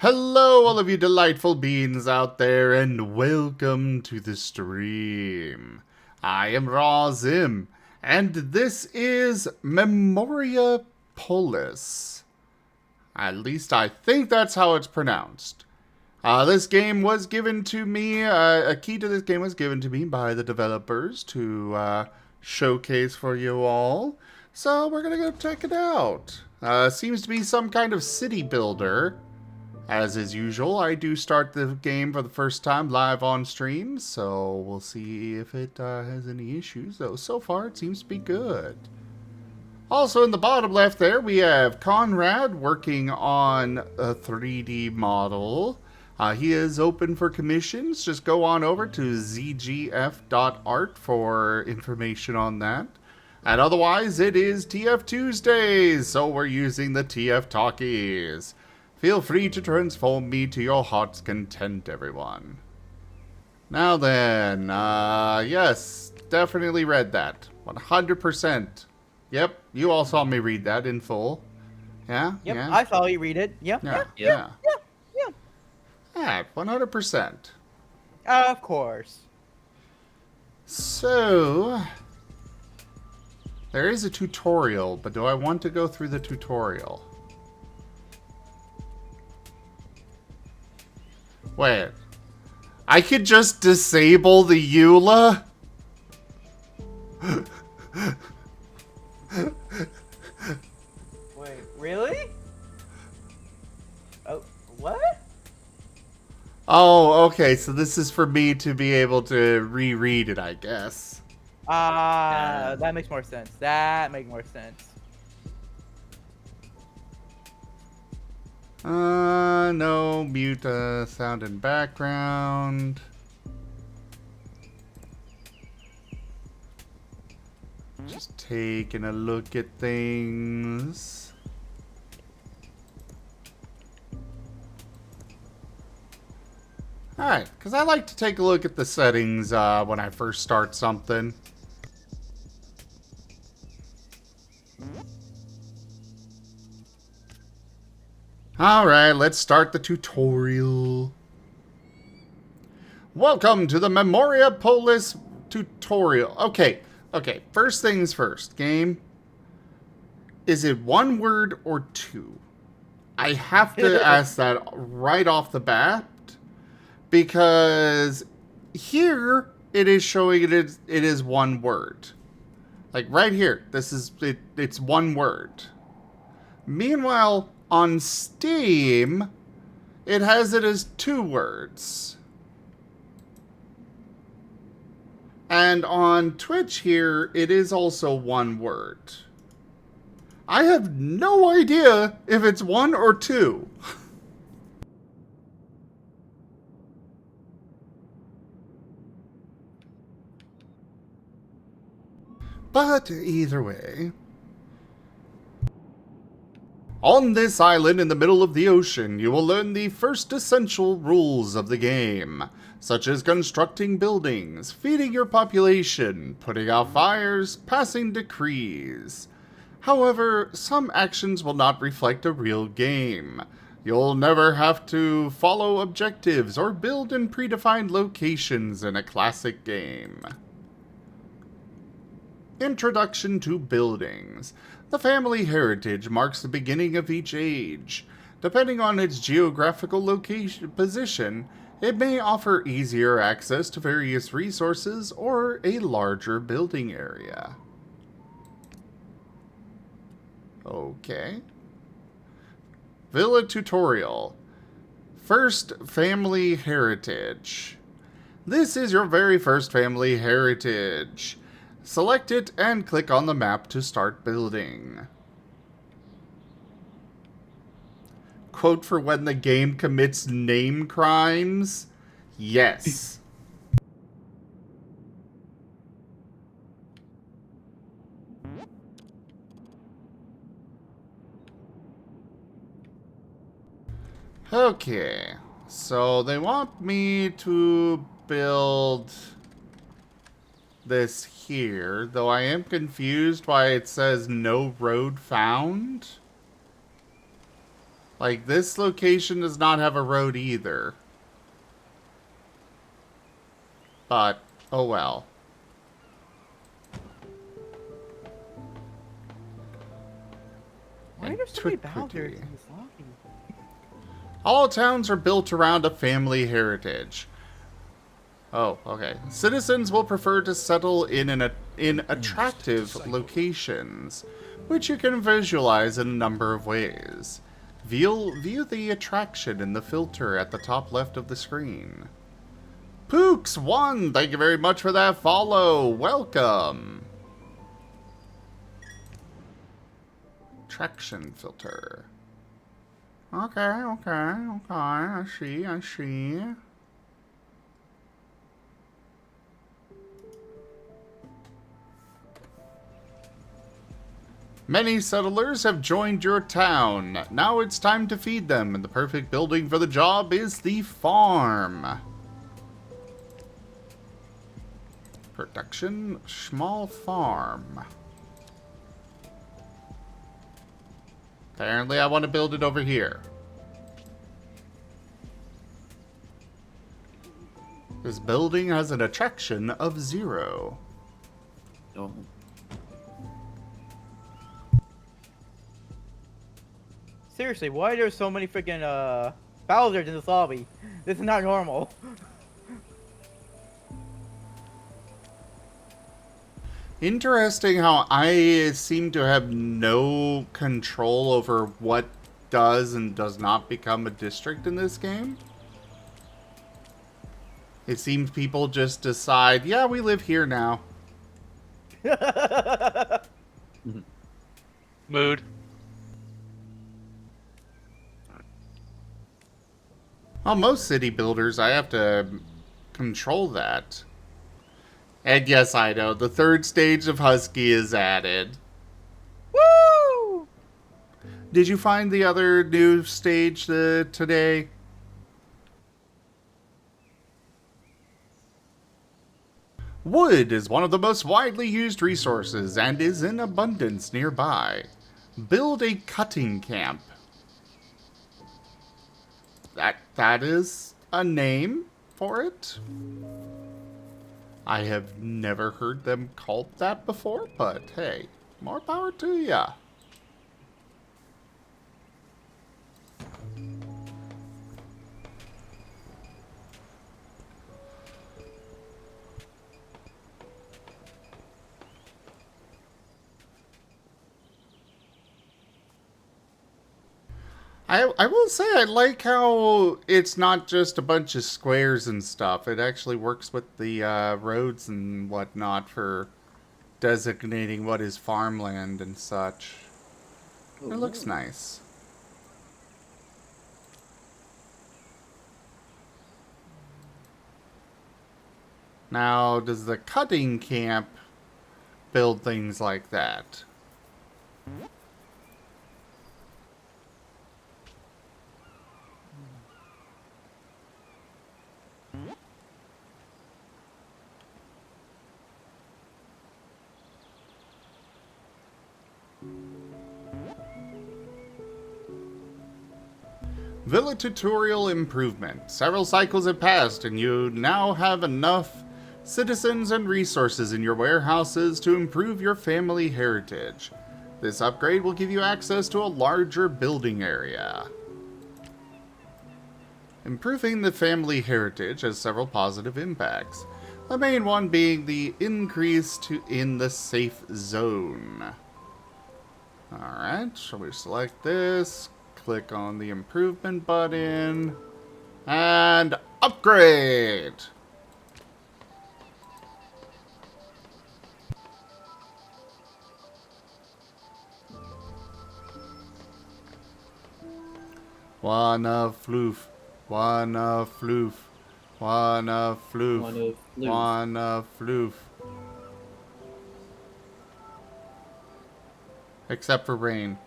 Hello, all of you delightful beings out there, and welcome to the stream. I am Razim, and this is Memoria Polis. At least I think that's how it's pronounced. This game was given to me, a key to this game was given to me by the developers to showcase for you all. So we're gonna go check it out. Seems to be some kind of city builder. As is usual, I do start the game for the first time live on stream, so we'll see if it has any issues, though so far it seems to be good. Also in the bottom left there, we have Conrad working on a 3D model. He is open for commissions. Just go on over to zgf.art for information on that. And otherwise, it is TF Tuesdays, so we're using the TF Talkies. Feel free to transform me to your heart's content, everyone. Now then, yes, definitely read that. 100%. Yep, you all saw me read that in full. Yeah? Yep, Yeah? I saw you read it. Yep, Yeah, yeah. Yeah, 100%. Of course. So, there is a tutorial, but do I want to go through the tutorial? Wait. I could just disable the EULA? Wait, really? Oh, what? Oh, okay, so this is for me to be able to reread it, I guess. That makes more sense. That makes more sense. No, mute sound and background. Just taking a look at things. Alright, because I like to take a look at the settings when I first start something. Alright, let's start the tutorial. Welcome to the Memoria Polis tutorial. Okay, first things first, game. Is it one word or two? I have to ask that right off the bat, because here it is showing it is one word. Like right here, it's one word. Meanwhile, on Steam, it has it as two words. And on Twitch here, it is also one word. I have no idea if it's one or two. But either way, on this island in the middle of the ocean, you will learn the first essential rules of the game, such as constructing buildings, feeding your population, putting out fires, passing decrees. However, some actions will not reflect a real game. You'll never have to follow objectives or build in predefined locations in a classic game. Introduction to buildings. The family heritage marks the beginning of each age. Depending on its geographical position, it may offer easier access to various resources or a larger building area. Okay. Villa tutorial. First, family heritage. This is your very first family heritage. Select it and click on the map to start building. Quote for when the game commits name crimes? Yes. Okay, so they want me to build this here, though I am confused why it says no road found. Like, this location does not have a road either. But, oh well. Why are there so many Bowsers in this lobby? All towns are built around a family heritage. Oh, okay. Citizens will prefer to settle in attractive locations, which you can visualize in a number of ways. View the attraction in the filter at the top left of the screen. Pooks1, thank you very much for that follow. Welcome. Attraction filter. Okay. I see. Many settlers have joined your town. Now it's time to feed them, and the perfect building for the job is the farm. Production, small farm. Apparently I want to build it over here. This building has an attraction of 0. Oh. Seriously, why are there so many freaking Bowsers in this lobby? This is not normal. Interesting how I seem to have no control over what does and does not become a district in this game. It seems people just decide, yeah, we live here now. Mood. Well, most city builders, I have to control that. And yes, I know, the 3rd stage of Husky is added. Woo! Did you find the other new stage today? Wood is one of the most widely used resources and is in abundance nearby. Build a cutting camp. That is a name for it. I have never heard them called that before, but hey, more power to ya. I will say I like how it's not just a bunch of squares and stuff. It actually works with the roads and whatnot for designating what is farmland and such. It looks nice. Now, does the cutting camp build things like that? Villa tutorial improvement. Several cycles have passed and you now have enough citizens and resources in your warehouses to improve your family heritage. This upgrade will give you access to a larger building area. Improving the family heritage has several positive impacts. The main one being the increase in the safe zone. Alright, so we select this, click on the improvement button, and upgrade! Wanna floof, wanna floof, wanna floof, wanna floof. Except for Rain.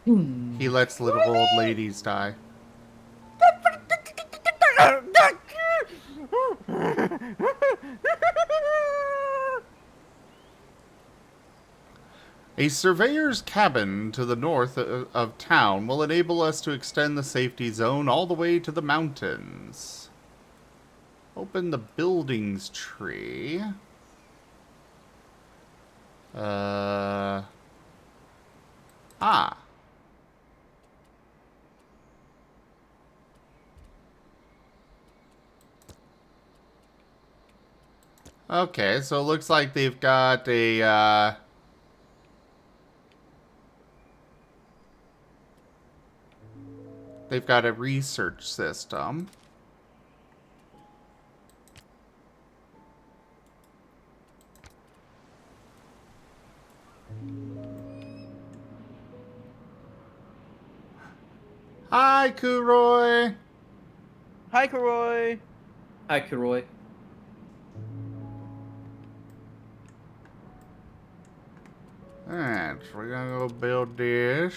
He lets little old ladies die. A surveyor's cabin to the north of town will enable us to extend the safety zone all the way to the mountains. Open the buildings tree. Ah. Okay, so it looks like they've got a, they've got a research system. Hi, Kuroy! Hi, Karoy. Hi, Kiroy. Alright, so we're gonna go build this.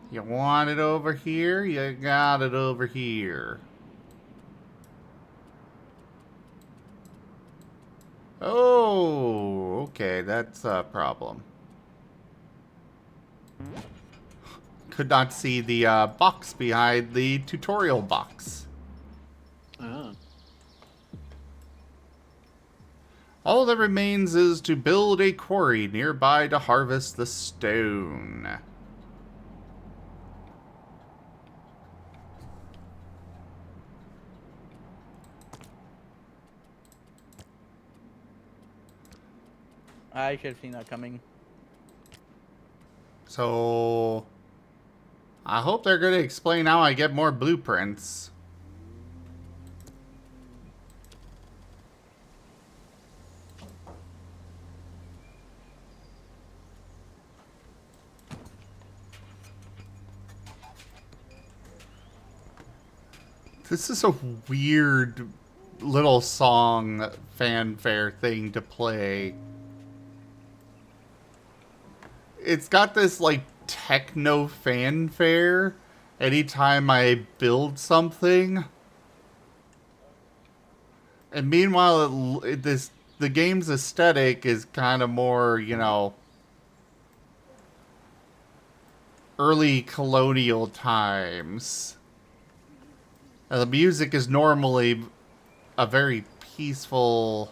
You want it over here? You got it over here. Oh, okay, that's a problem. Could not see the box behind the tutorial box. Oh. All that remains is to build a quarry nearby to harvest the stone. I should have seen that coming. So, I hope they're going to explain how I get more blueprints. This is a weird little song fanfare thing to play. It's got this like techno fanfare anytime I build something. And meanwhile, the game's aesthetic is kind of more, you know, early colonial times. And the music is normally a very peaceful,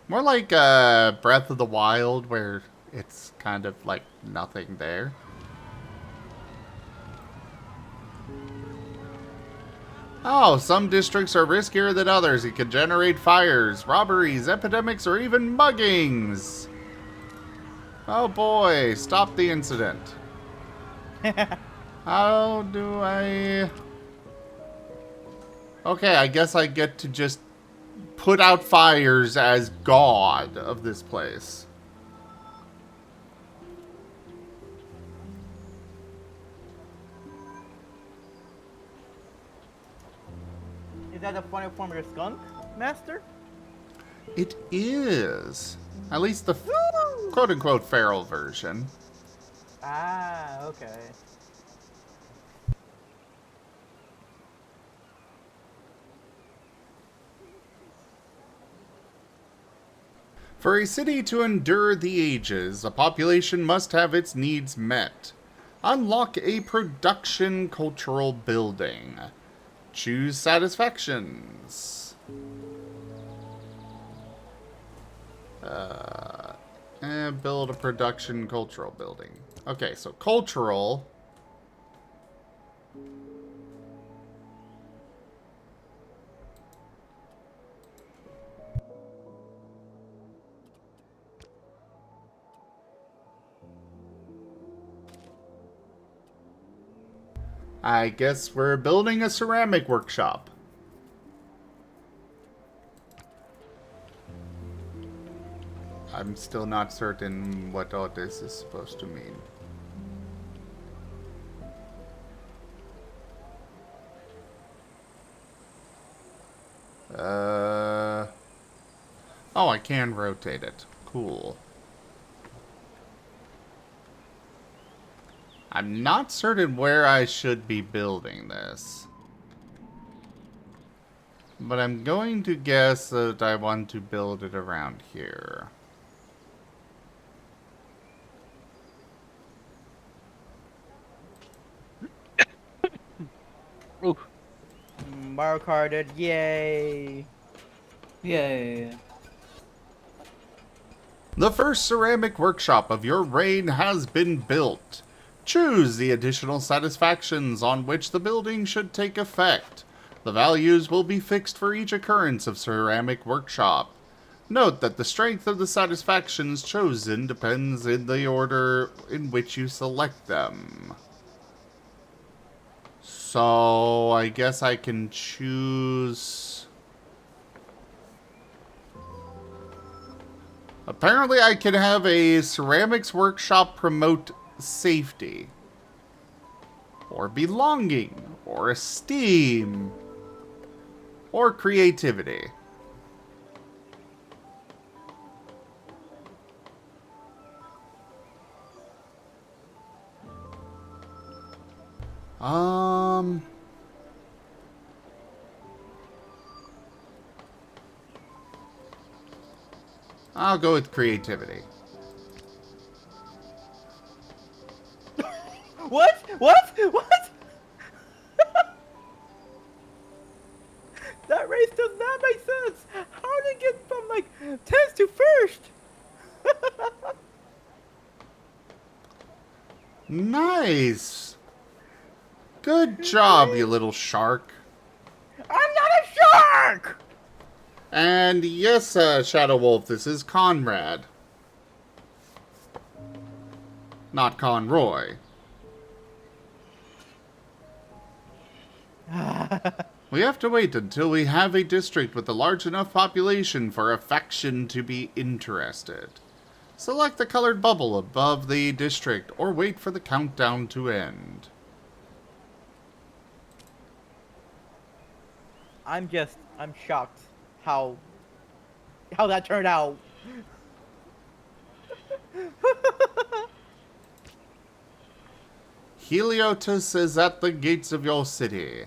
more like Breath of the Wild, where it's kind of like nothing there. Oh, some districts are riskier than others. It can generate fires, robberies, epidemics, or even muggings. Oh boy, stop the incident. How do I... Okay, I guess I get to just put out fires as god of this place. Is that a funny form of your skunk, Master? It is. At least the quote-unquote feral version. Ah, okay. For a city to endure the ages, a population must have its needs met. Unlock a production cultural building. Choose satisfactions. And build a production cultural building. Okay, so cultural. I guess we're building a ceramic workshop. I'm still not certain what all this is supposed to mean. Oh, I can rotate it. Cool. I'm not certain where I should be building this. But I'm going to guess that I want to build it around here. Ooh. Mario Karted, yay! Yay. The first ceramic workshop of your reign has been built. Choose the additional satisfactions on which the building should take effect. The values will be fixed for each occurrence of ceramic workshop. Note that the strength of the satisfactions chosen depends in the order in which you select them. So, I guess I can choose... Apparently I can have a ceramics workshop promote safety. Or belonging. Or esteem. Or creativity. I'll go with creativity. What? What? What? That race does not make sense. How did it get from like 10th to first? Nice. Good job, you little shark. I'm not a shark. And yes, Shadow Wolf, this is Conrad. Not Conroy. We have to wait until we have a district with a large enough population for a faction to be interested. Select the colored bubble above the district or wait for the countdown to end. I'm shocked how that turned out. Heliotis is at the gates of your city.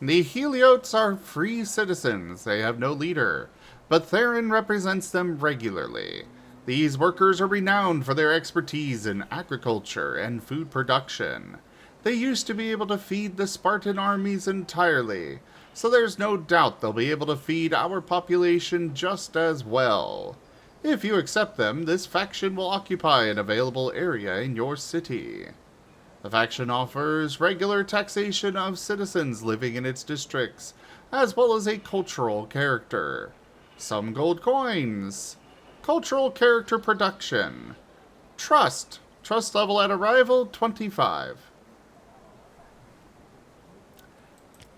The Heliotes are free citizens. They have no leader, but Theron represents them regularly. These workers are renowned for their expertise in agriculture and food production. They used to be able to feed the Spartan armies entirely, so there's no doubt they'll be able to feed our population just as well. If you accept them, this faction will occupy an available area in your city. The faction offers regular taxation of citizens living in its districts, as well as a cultural character. Some gold coins. Cultural character production. Trust. Trust level at arrival, 25.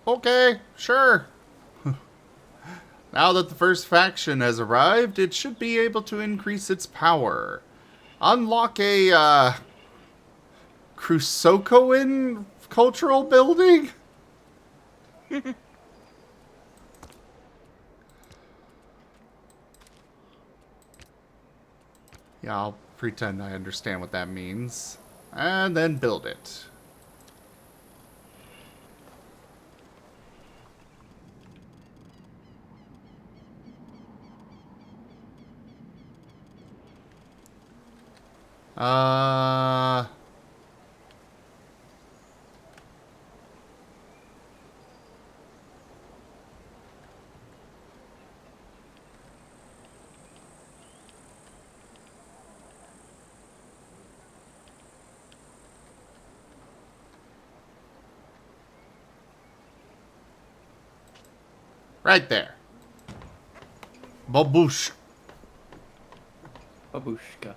Okay, sure. Now that the first faction has arrived, it should be able to increase its power. Unlock a, Crusocoan cultural building? Yeah, I'll pretend I understand what that means. And then build it. Right there. Baboosh. Babushka.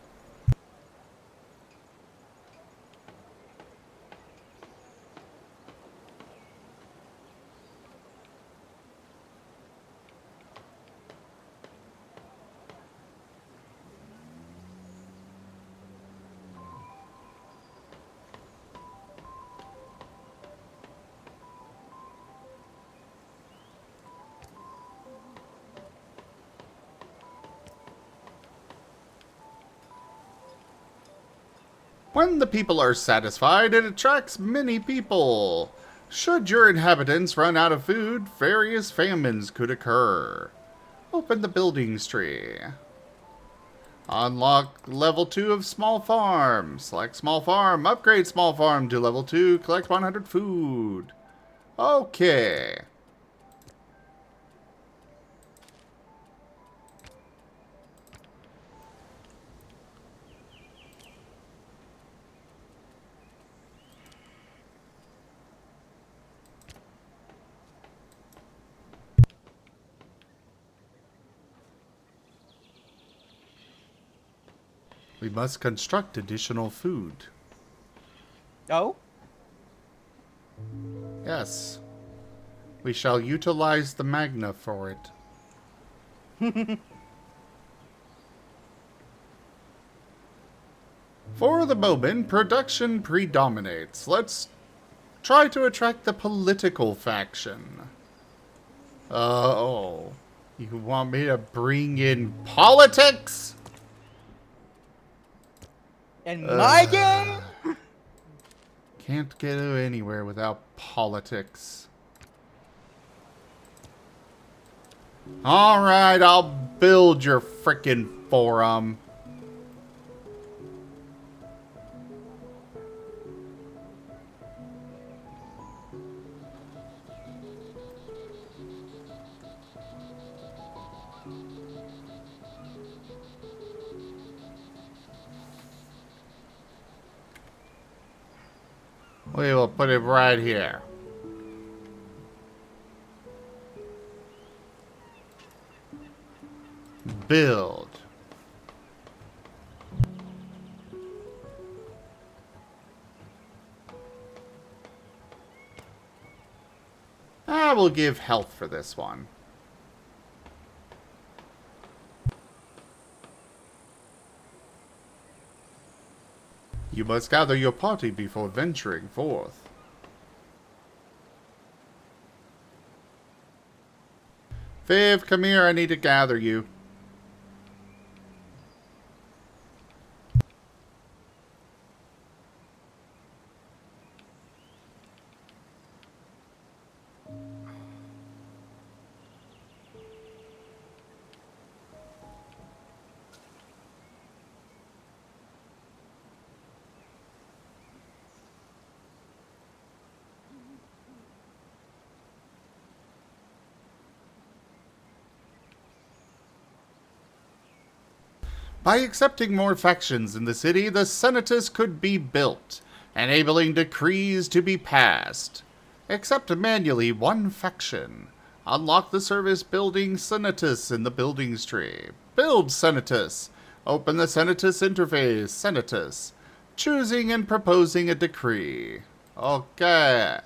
When the people are satisfied, it attracts many people. Should your inhabitants run out of food, various famines could occur. Open the buildings tree. Unlock level 2 of small farm. Select small farm. Upgrade small farm to level 2. Collect 100 food. Okay. We must construct additional food. Oh? Yes. We shall utilize the magna for it. For the moment, production predominates. Let's try to attract the political faction. Oh. You want me to bring in politics? In my game? Can't get anywhere without politics. Alright, I'll build your frickin' forum. We will put it right here. Build. I will give health for this one. You must gather your party before venturing forth. Viv, come here, I need to gather you. By accepting more factions in the city, the Senatus could be built, enabling decrees to be passed. Accept manually one faction. Unlock the service building Senatus in the buildings tree. Build Senatus. Open the Senatus interface, Senatus. Choosing and proposing a decree. Okay.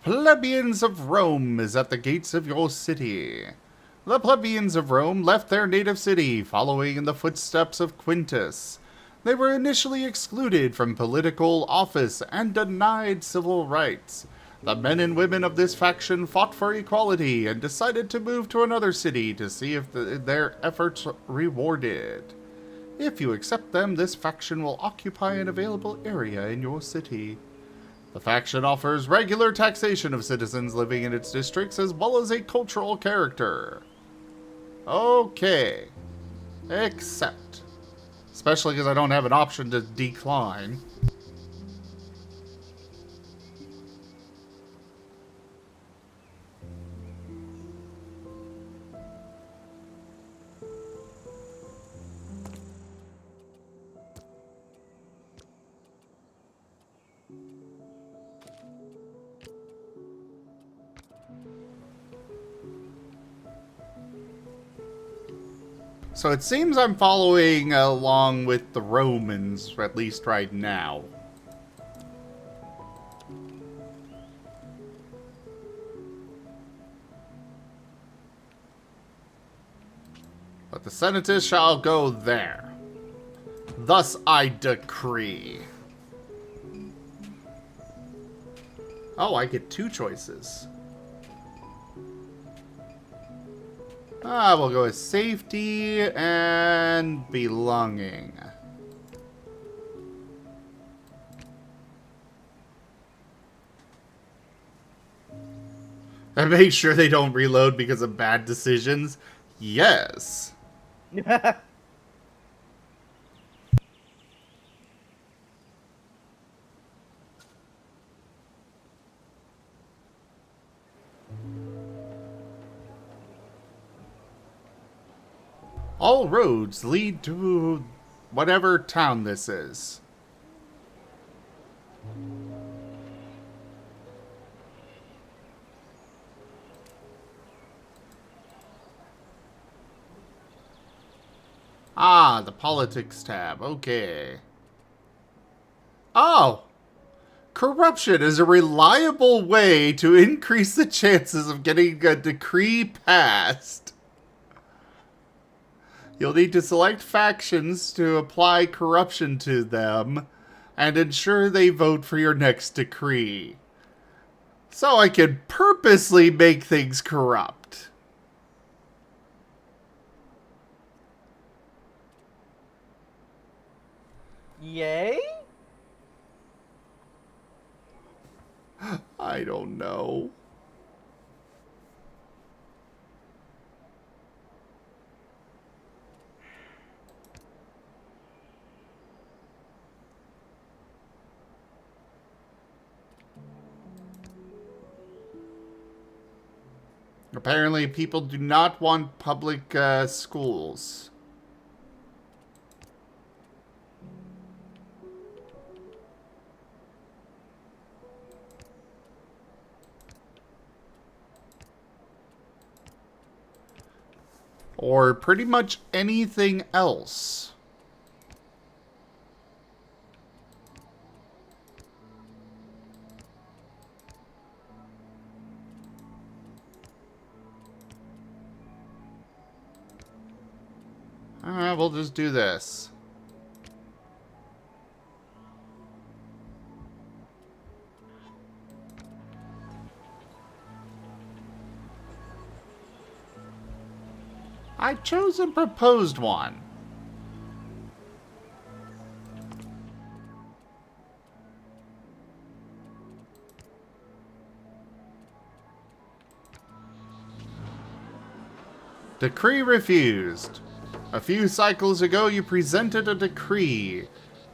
Plebeians of Rome is at the gates of your city. The plebeians of Rome left their native city, following in the footsteps of Quintus. They were initially excluded from political office and denied civil rights. The men and women of this faction fought for equality and decided to move to another city to see if their efforts rewarded. If you accept them, this faction will occupy an available area in your city. The faction offers regular taxation of citizens living in its districts as well as a cultural character. Okay. Accept. Especially because I don't have an option to decline. So it seems I'm following along with the Romans, at least right now. But the Senatus shall go there. Thus I decree. Oh, I get two choices. We'll go with safety and belonging. And make sure they don't reload because of bad decisions. Yes. All roads lead to whatever town this is. Ah, the politics tab. Okay. Oh! Corruption is a reliable way to increase the chances of getting a decree passed. You'll need to select factions to apply corruption to them and ensure they vote for your next decree. So I can purposely make things corrupt. Yay? I don't know. Apparently, people do not want public schools. Or pretty much anything else. We'll just do this. I chose and proposed one. Decree refused. A few cycles ago, you presented a decree,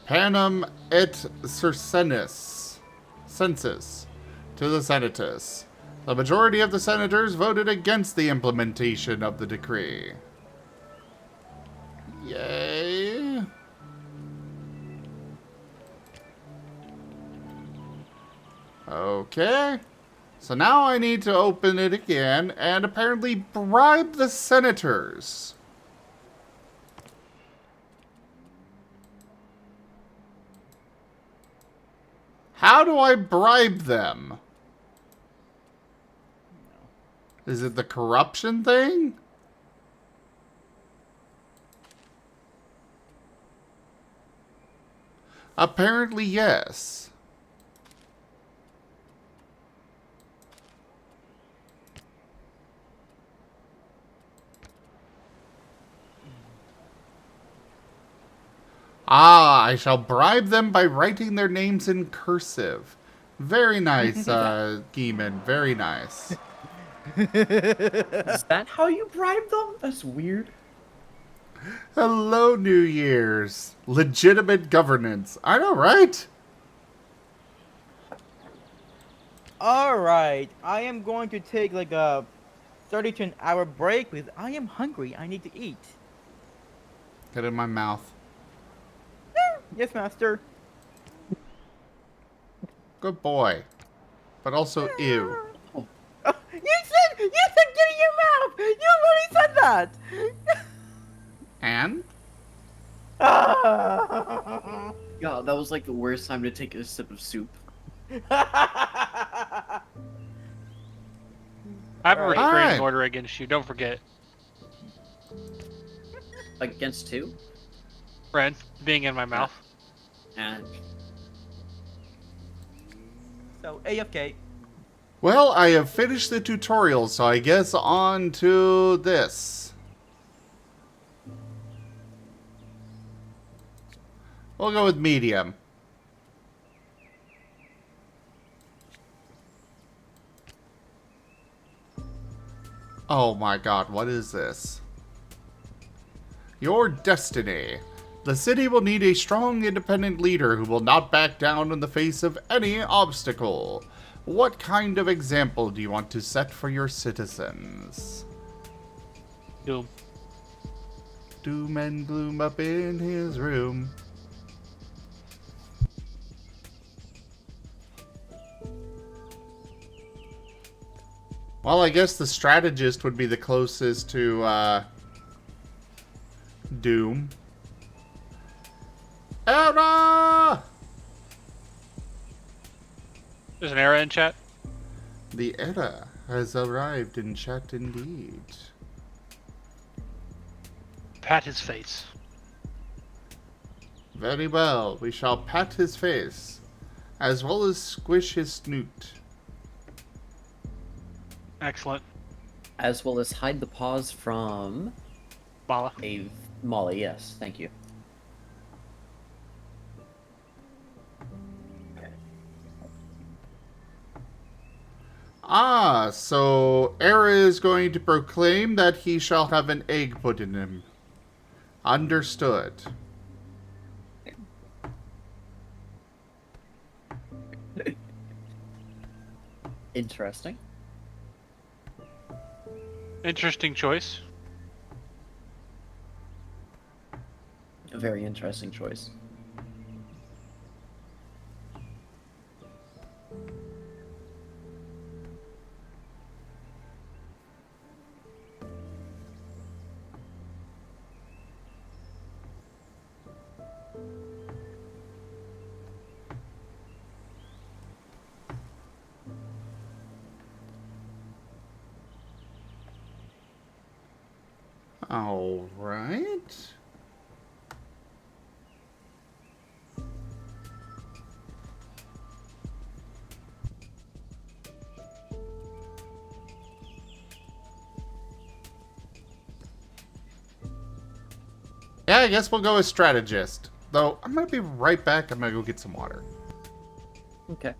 Panem et Circenses, census, to the Senators. The majority of the senators voted against the implementation of the decree. Yay. Okay. So now I need to open it again and apparently bribe the senators. How do I bribe them? Is it the corruption thing? Apparently, yes. Ah, I shall bribe them by writing their names in cursive. Very nice, Geeman. Very nice. Is that how you bribe them? That's weird. Hello, New Year's. Legitimate governance. I know, right? Alright, I am going to take like a 30 to an hour break because I am hungry. I need to eat. Get in my mouth. Yes, master. Good boy. But also, ew. Oh, you said get in your mouth! You already said that! And? God, that was like the worst time to take a sip of soup. I have a restraining Alright. order against you, don't forget. Against who? Ren, being in my mouth. And So, AFK. Well, I have finished the tutorial, so I guess on to this. We'll go with medium. Oh my god, what is this? Your destiny. The city will need a strong, independent leader who will not back down in the face of any obstacle. What kind of example do you want to set for your citizens? Doom. doom and gloom up in his room. Well, I guess the strategist would be the closest to, Doom. Era! There's an error in chat. The Era has arrived in chat indeed. Pat his face. Very well, we shall pat his face, as well as squish his snoot. Excellent. As well as hide the paws from Mala. a Molly. Yes, thank you. Ah, so Era is going to proclaim that he shall have an egg put in him. Understood. Interesting. Interesting choice. A very interesting choice. All right. Yeah, I guess we'll go with strategist. Though, I'm gonna be right back. I'm gonna go get some water. Okay.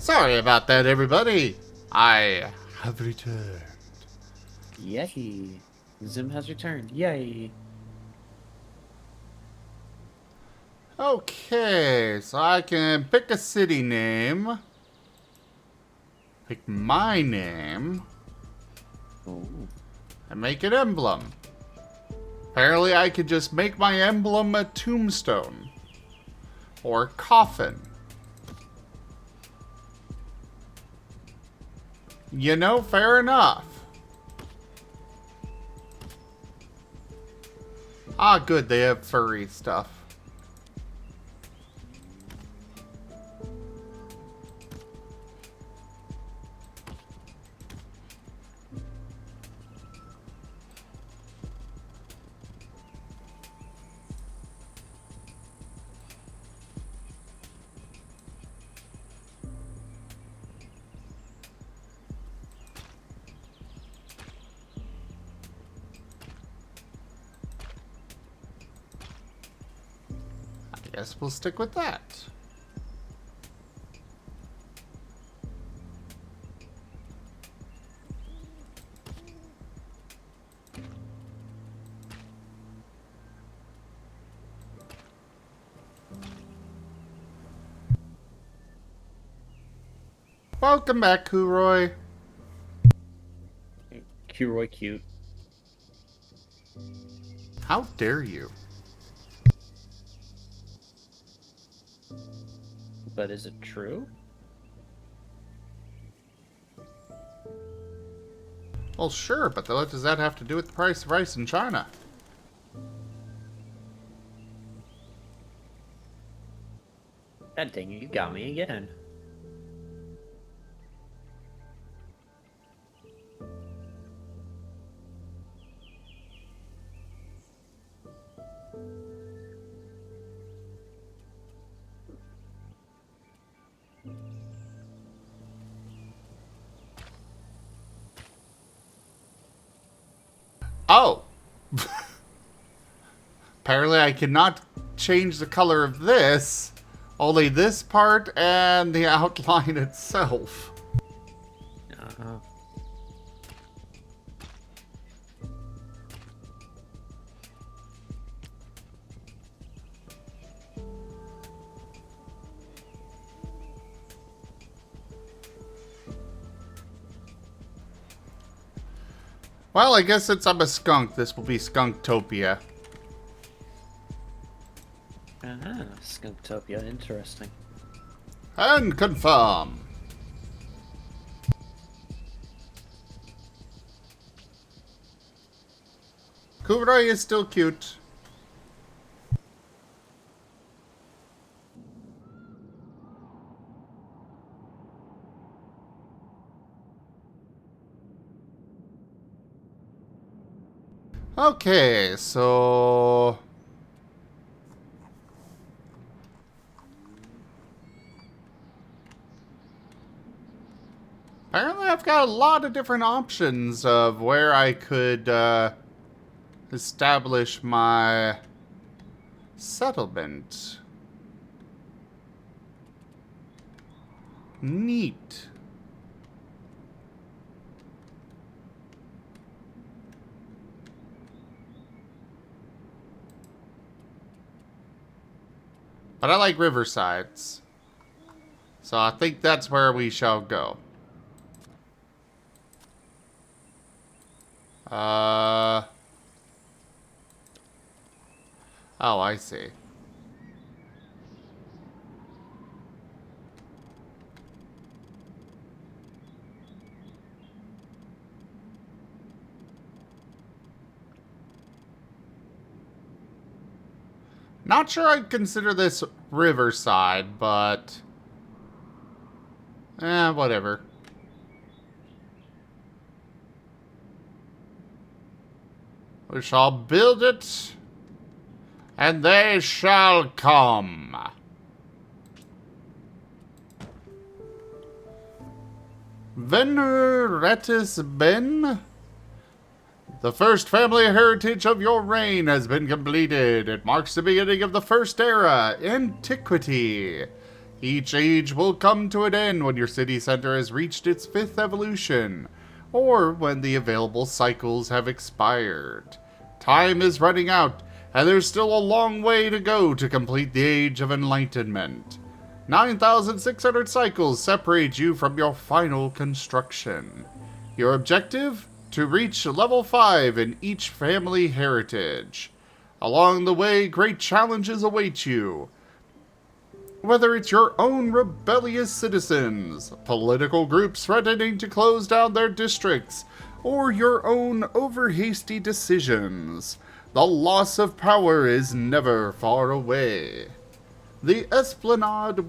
Sorry about that, everybody. I have returned. Yay. Zim has returned. Yay. Okay, so I can pick a city name. Pick my name. Oh. And make an emblem. Apparently I could just make my emblem a tombstone. Or coffin. You know, fair enough. Ah, good, they have furry stuff. I guess we'll stick with that. Welcome back, Kuroy. Kuroy cute. How dare you? But is it true? Well, sure, but what does that have to do with the price of rice in China? God dang it, you got me again. Oh! Apparently I cannot change the color of this. Only this part and the outline itself. Uh-huh. Well, I guess since I'm a skunk, this will be Skunktopia. Ah, Skunktopia, interesting. And confirm. Kuroy is still cute. Okay, so... apparently I've got a lot of different options of where I could establish my settlement. Neat. But I like riversides. So I think that's where we shall go. Oh, I see. Not sure I'd consider this riverside, but... whatever. We shall build it, and they shall come. Veneratus Ben? The first family heritage of your reign has been completed. It marks the beginning of the first era, antiquity. Each age will come to an end when your city center has reached its 5th evolution, or when the available cycles have expired. Time is running out, and there's still a long way to go to complete the Age of Enlightenment. 9,600 cycles separate you from your final construction. Your objective? To reach level 5 in each family heritage. Along the way, great challenges await you. Whether it's your own rebellious citizens, political groups threatening to close down their districts, or your own over-hasty decisions, the loss of power is never far away. The Esplanade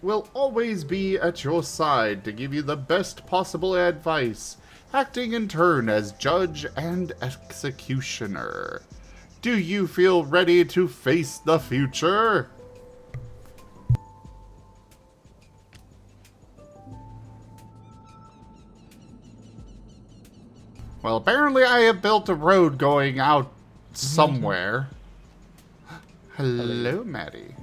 will always be at your side to give you the best possible advice, acting in turn as judge and executioner. Do you feel ready to face the future? Well, apparently I have built a road going out somewhere. Hello, Maddie.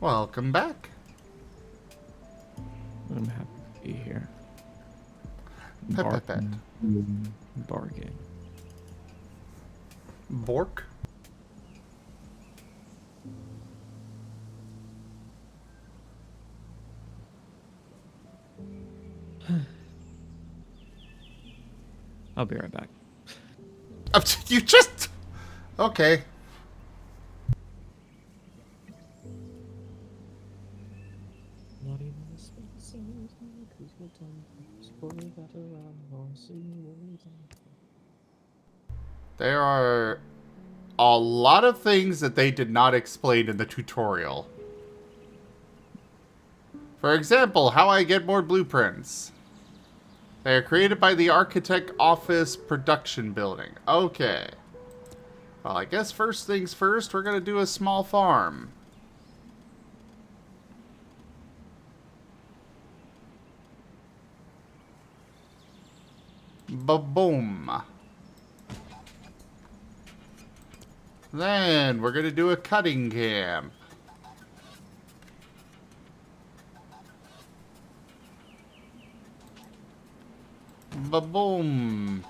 Welcome back. I'm happy to be here. Pet, pet. Bargain. Bork? I'll be right back. You just... Okay. There are a lot of things that they did not explain in the tutorial. For example, how I get more blueprints. They are created by the Architect Office Production Building. Okay. Well, I guess first things first, we're going to do a small farm. Ba-boom. Then we're going to do a cutting camp. Ba-boom.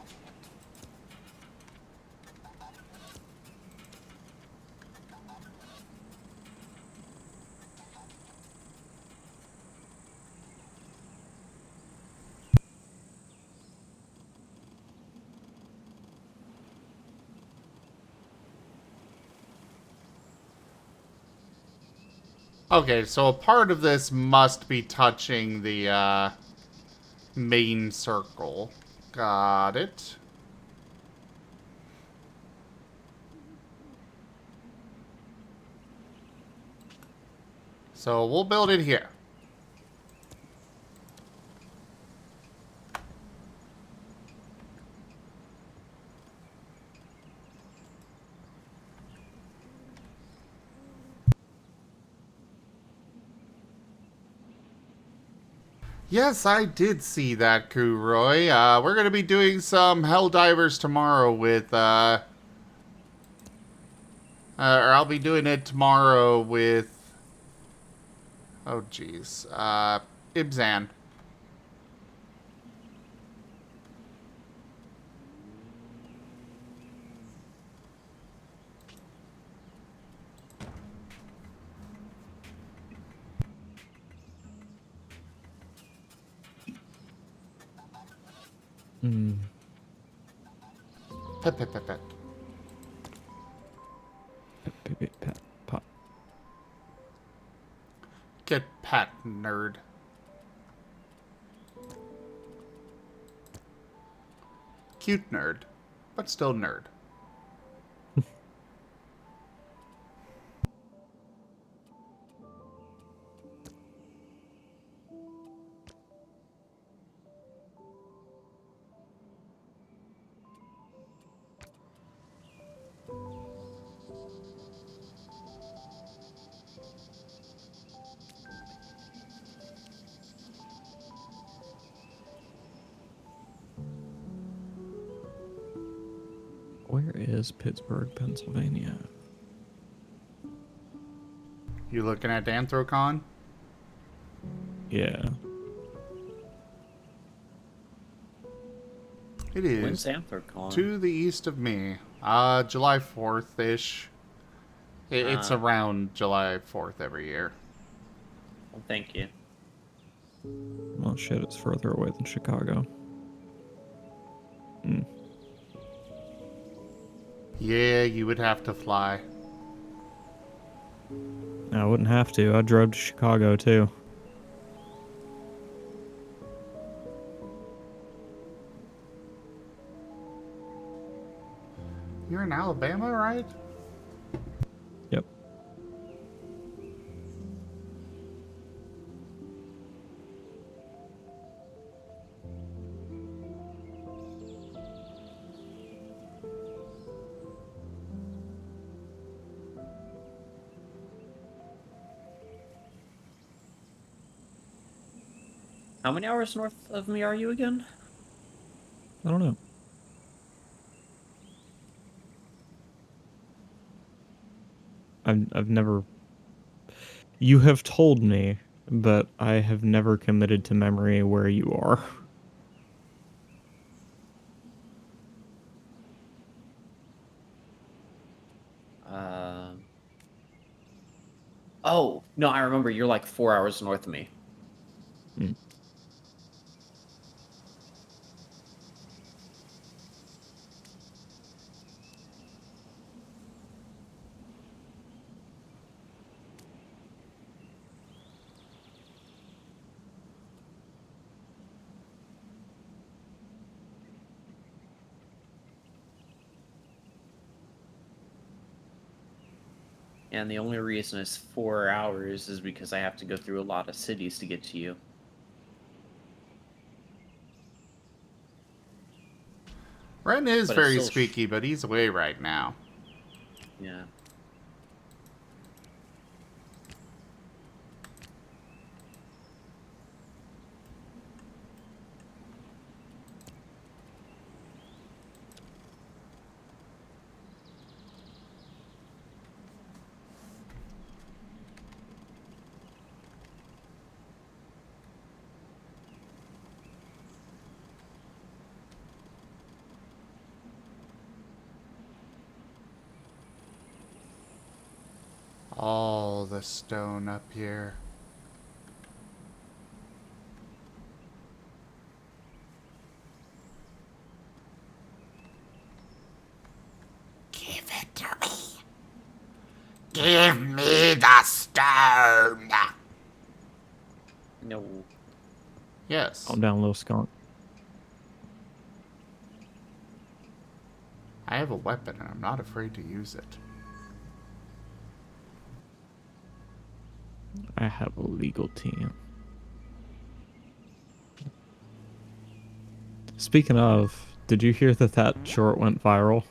Okay, so a part of this must be touching the main circle. Got it. So we'll build it here. Yes, I did see that, Kuroy. We're going to be doing some Helldivers tomorrow with, or I'll be doing it tomorrow with, oh jeez, Ibzan. Pet, pet, pet, pet. Pet, pop. Get pat, nerd. Cute nerd, but still nerd. Where is Pittsburgh, Pennsylvania? You looking at Anthrocon? Yeah. It When's is Anthrocon? to the east of me. July 4th-ish. It's around July 4th every year. Well, thank you. Well, shit, it's further away than Chicago. Hmm. Yeah, you would have to fly. I wouldn't have to. I drove to Chicago, too. You're in Alabama, right? Yep. How many hours north of me are you again? I don't know. I've never... You have told me, but I have never committed to memory where you are. Oh, no, I remember. You're like 4 hours north of me. Hmm. And the only reason it's 4 hours is because I have to go through a lot of cities to get to you. Ren is But it's very still squeaky, but he's away right now. Yeah. All the stone up here. Give it to me. Give me the stone. No. Yes. Calm down, little skunk. I have a weapon and I'm not afraid to use it. I have a legal team. Speaking of, did you hear that that short went viral?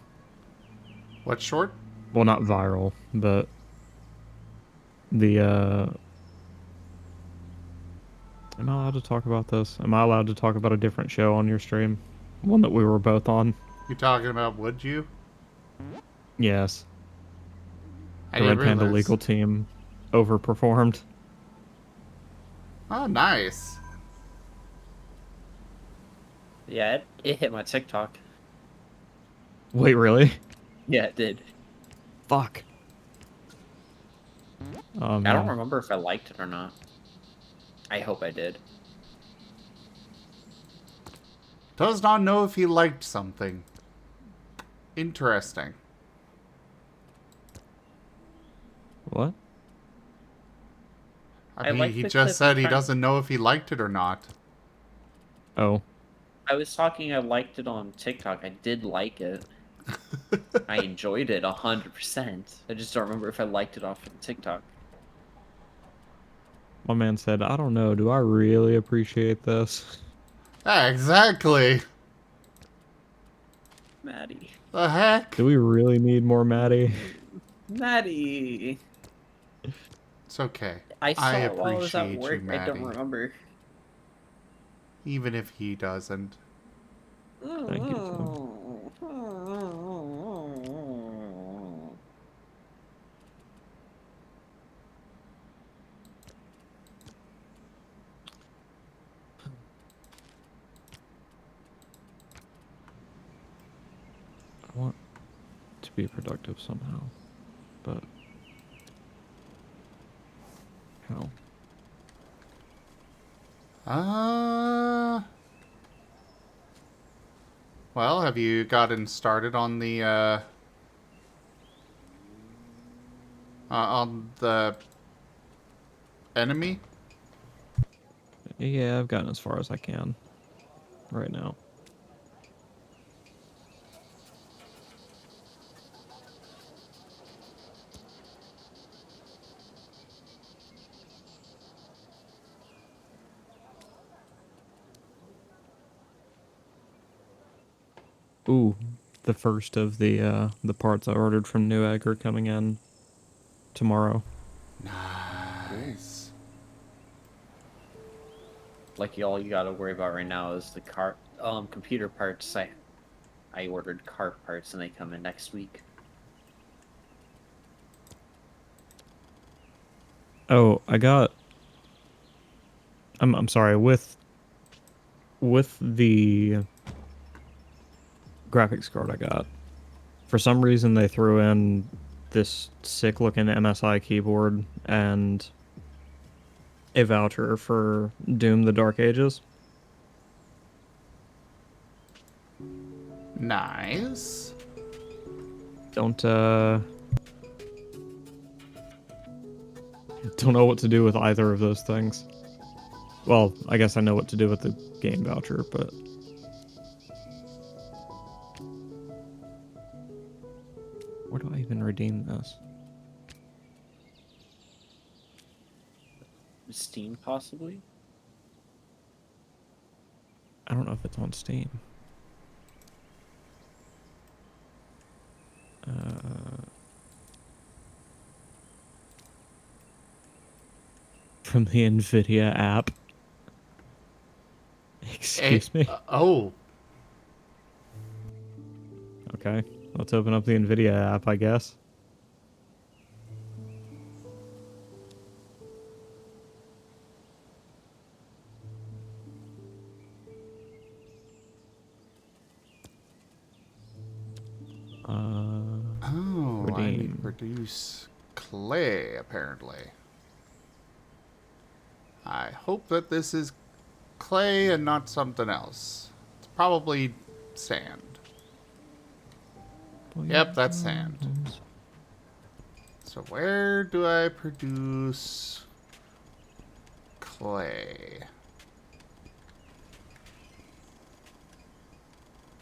What short? Well, not viral, but the, Am I allowed to talk about this? Am I allowed to talk about a different show on your stream? One that we were both on? You talking about would you? Yes. I The didn't Red Panda realize. legal team overperformed. Oh, nice. Yeah, it hit my TikTok. Wait, really? Yeah, it did. Fuck. Oh, I don't man. remember if I liked it or not. I hope I did. Does not know if he liked something. Interesting. What? I I mean, like he the just clip said he trying- doesn't know if he liked it or not. Oh. I was talking, I liked it on TikTok. I did like it. I enjoyed it 100%. I just don't remember if I liked it off of TikTok. My man said, I don't know, do I really appreciate this? Yeah, exactly. Maddie. The heck? Do we really need more Maddie? Maddie. It's okay. I saw it while I was at appreciate work. you, I don't Maddie. remember. Even if he doesn't. Thank you, Tim. be productive somehow. But how? Well, have you gotten started on the enemy? Yeah, I've gotten as far as I can right now. Ooh, the first of the parts I ordered from Newegg are coming in tomorrow. Nice. Like all you gotta worry about right now is the computer parts. I ordered car parts and they come in next week. Oh, I got. I'm sorry, with the graphics card I got. For some reason, they threw in this sick-looking MSI keyboard and a voucher for Doom: The Dark Ages. Nice. Don't know what to do with either of those things. Well, I guess I know what to do with the game voucher, but where do I even redeem this? Steam, possibly? I don't know if it's on Steam. From the NVIDIA app. Excuse me. Oh, Okay, let's open up the NVIDIA app, I guess. oh, I need to Redeem. produce clay, apparently. I hope that this is clay and not something else. It's probably sand. Yep, that's sand. So where do I produce clay?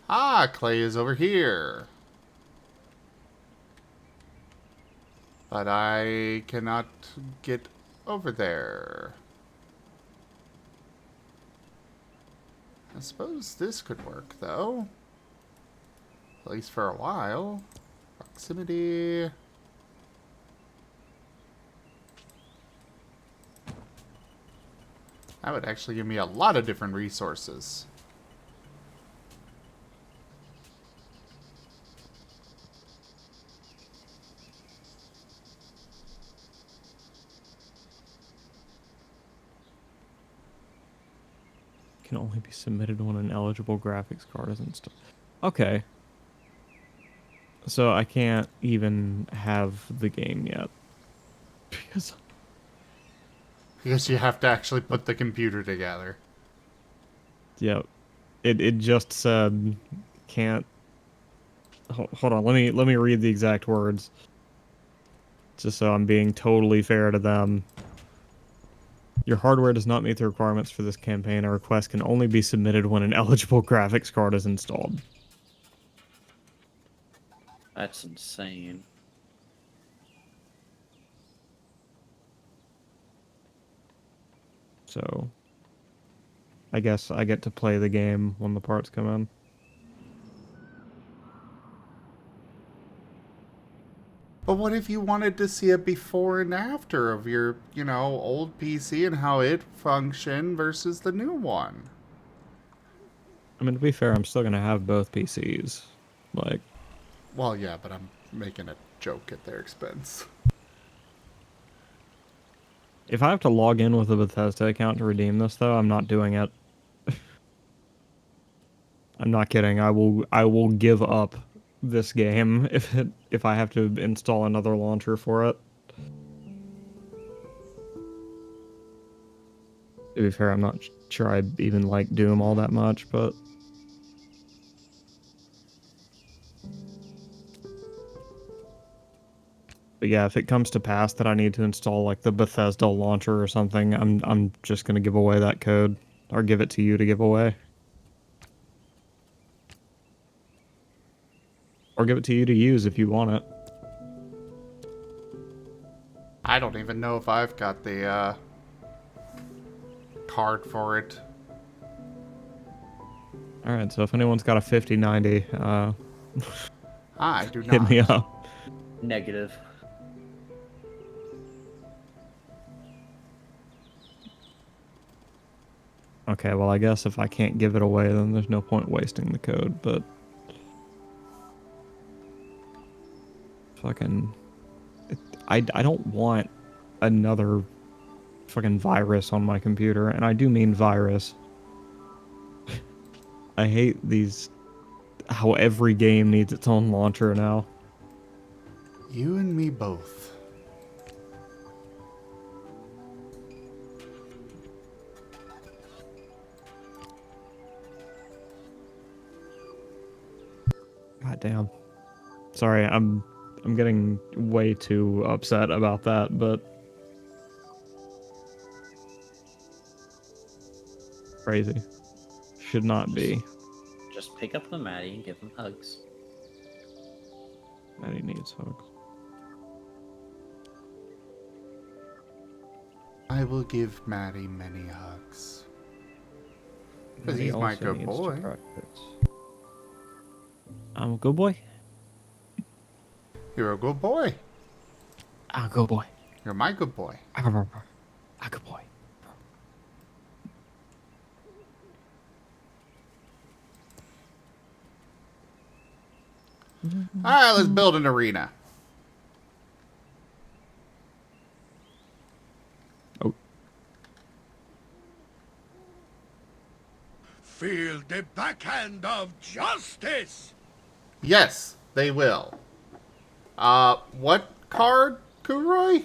Ah, clay is over here. But I cannot get over there. I suppose this could work, though. At least for a while. Proximity. That would actually give me a lot of different resources. Can only be submitted when an eligible graphics card is installed. Okay. So I can't even have the game yet. Because Because you have to actually put the computer together. yeah, it just said can't. Hold on, let me read the exact words. Just so I'm being totally fair to them. Your hardware does not meet the requirements for this campaign. A request can only be submitted when an eligible graphics card is installed. That's insane. So, I guess I get to play the game when the parts come in. But what if you wanted to see a before and after of your, old PC and how it functioned versus the new one? I mean, to be fair, I'm still gonna have both PCs. Like, Well, yeah, but I'm making a joke at their expense. if I have to log in with a Bethesda account to redeem this, though, I'm not doing it. I'm not kidding. I will give up this game if I have to install another launcher for it. To be fair, I'm not sure I even like Doom all that much, but yeah, if it comes to pass that I need to install like the Bethesda launcher or something, I'm just gonna give away that code or give it to you to give away. Or give it to you to use if you want it. I don't even know if I've got the card for it. Alright, so if anyone's got a 5090, I do not. hit me up. Negative. Okay, well I guess if I can't give it away, then there's no point wasting the code, but... Fucking... I don't want another fucking virus on my computer, and I do mean virus. I hate these... how every game needs its own launcher now. You and me both. God damn. Sorry, I'm getting way too upset about that, but crazy. Should not be. Just pick up the Maddie and give him hugs. Maddie needs hugs. I will give Maddie many hugs. Because Maddie he's my also good needs to boy. practice. I'm a good boy. You're a good boy. I'm a good boy. You're my good boy. I'm a good boy. Alright, let's build an arena. Oh, Feel the backhand of justice! Yes, they will. What card, Kuroy?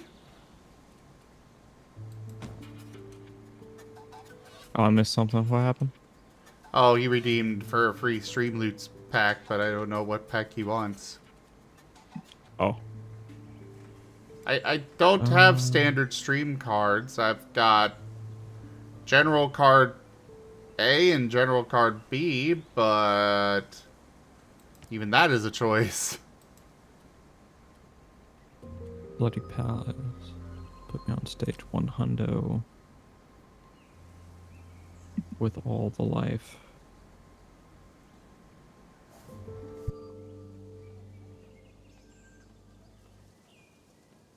oh, I missed something. What happened? Oh, he redeemed for a free stream loots pack, but I don't know what pack he wants. Oh, I don't have standard stream cards. I've got general card A and general card B, but even that is a choice. bloody palace. Put me on stage 100 with all the life.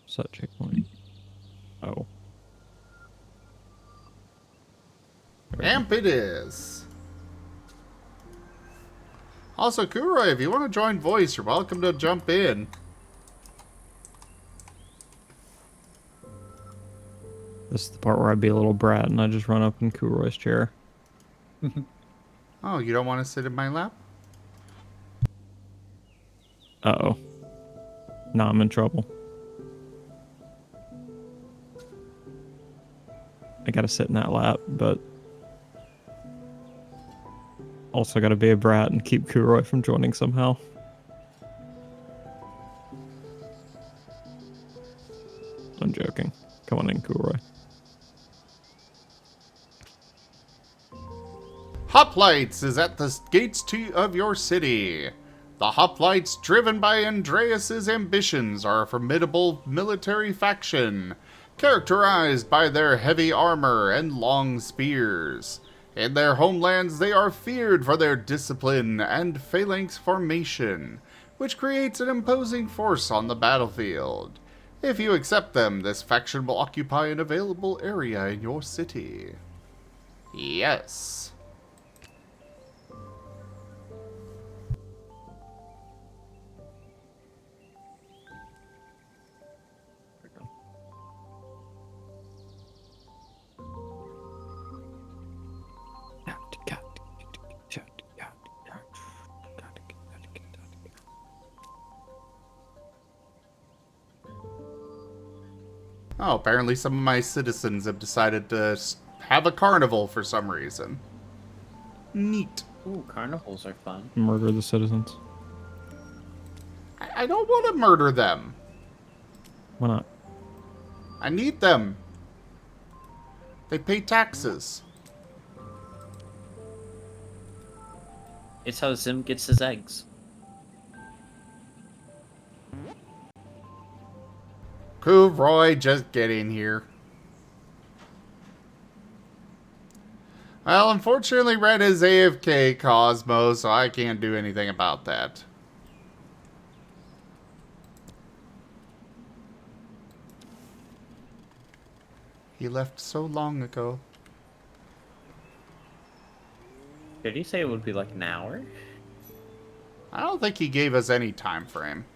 Set checkpoint. Oh. Amp it is. Also, Kuroy, if you want to join voice, you're welcome to jump in. This is the part where I'd be a little brat and I just run up in Kuroy's chair. Oh, you don't want to sit in my lap? Uh-oh. Now I'm in trouble. I gotta sit in that lap, but also gotta be a brat and keep Kuroy from joining somehow. I'm joking. Come on in, Kuroy. Hoplites is at the gates of your city. The Hoplites, driven by Andreas's ambitions, are a formidable military faction, characterized by their heavy armor and long spears. In their homelands, they are feared for their discipline and phalanx formation, which creates an imposing force on the battlefield. If you accept them, this faction will occupy an available area in your city. Yes. Oh, apparently some of my citizens have decided to have a carnival for some reason. Neat. Ooh, carnivals are fun. Murder the citizens. I don't want to murder them. Why not? I need them. They pay taxes. It's how Zim gets his eggs. Cool, Roy, just get in here. Well, unfortunately, Red is AFK, Cosmo, so I can't do anything about that. He left so long ago. Did he say it would be like an hour? I don't think he gave us any time frame.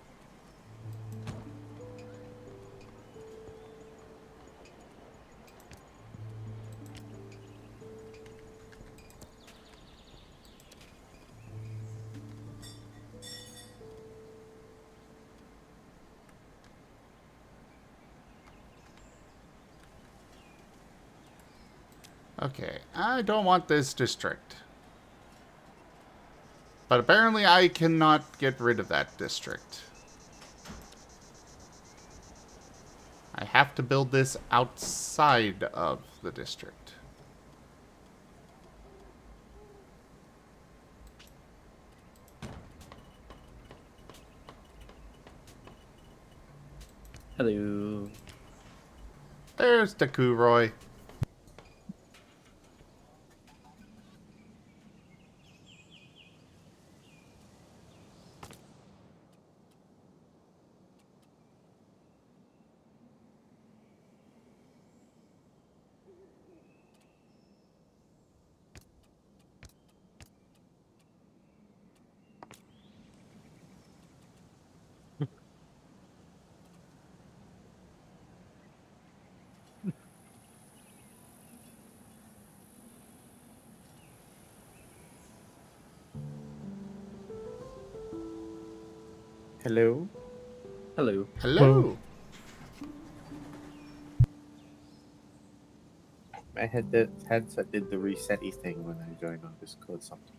Okay, I don't want this district. But apparently I cannot get rid of that district. I have to build this outside of the district. Hello. There's Takuroy. Hello? Hello. Hello. My headset did the resetty thing when I joined on Discord something.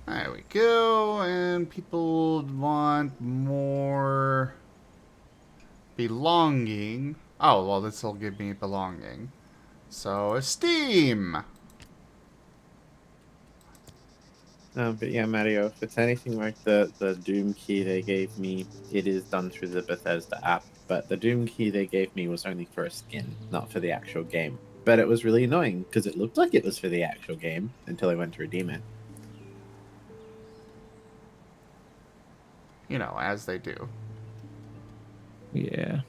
There we go. And people want more belonging. Oh, well, this will give me belonging. So, esteem. But yeah, Mario, if it's anything like the Doom key they gave me, it is done through the Bethesda app. But the Doom key they gave me was only for a skin, not for the actual game. But it was really annoying because it looked like it was for the actual game until I went to redeem it. You know, as they do. Yeah.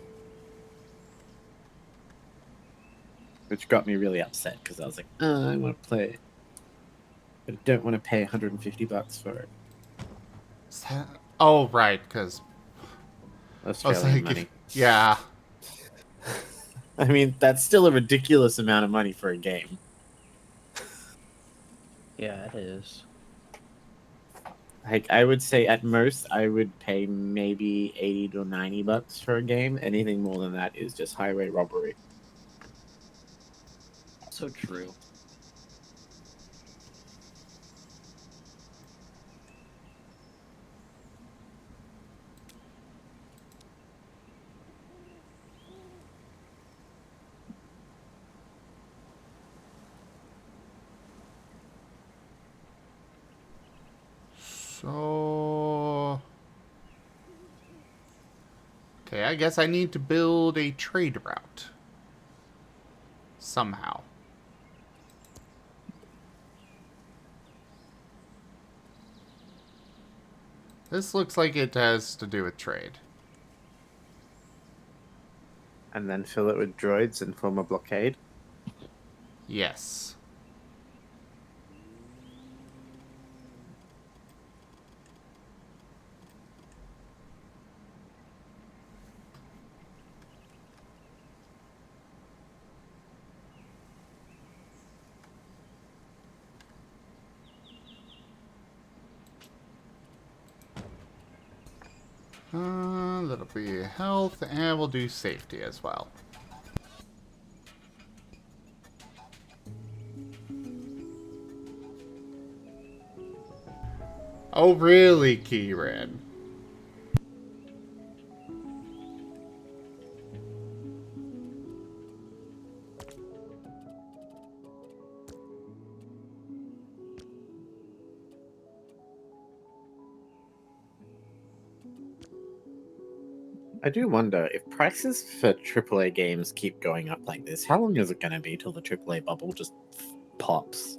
Which got me really upset because I was like, I want to play it. But I don't want to pay $150 for it. Oh, right, because... Australian money. Yeah. I mean, that's still a ridiculous amount of money for a game. Yeah, it is. Like, I would say at most I would pay maybe $80 to $90 for a game. Anything more than that is just highway robbery. So true. So... Okay, I guess I need to build a trade route. Somehow. This looks like it has to do with trade. And then fill it with droids and form a blockade. Yes. That'll be health, and we'll do safety as well. Oh, really, Kieran? I do wonder if prices for AAA games keep going up like this, how long is it going to be till the AAA bubble just pops?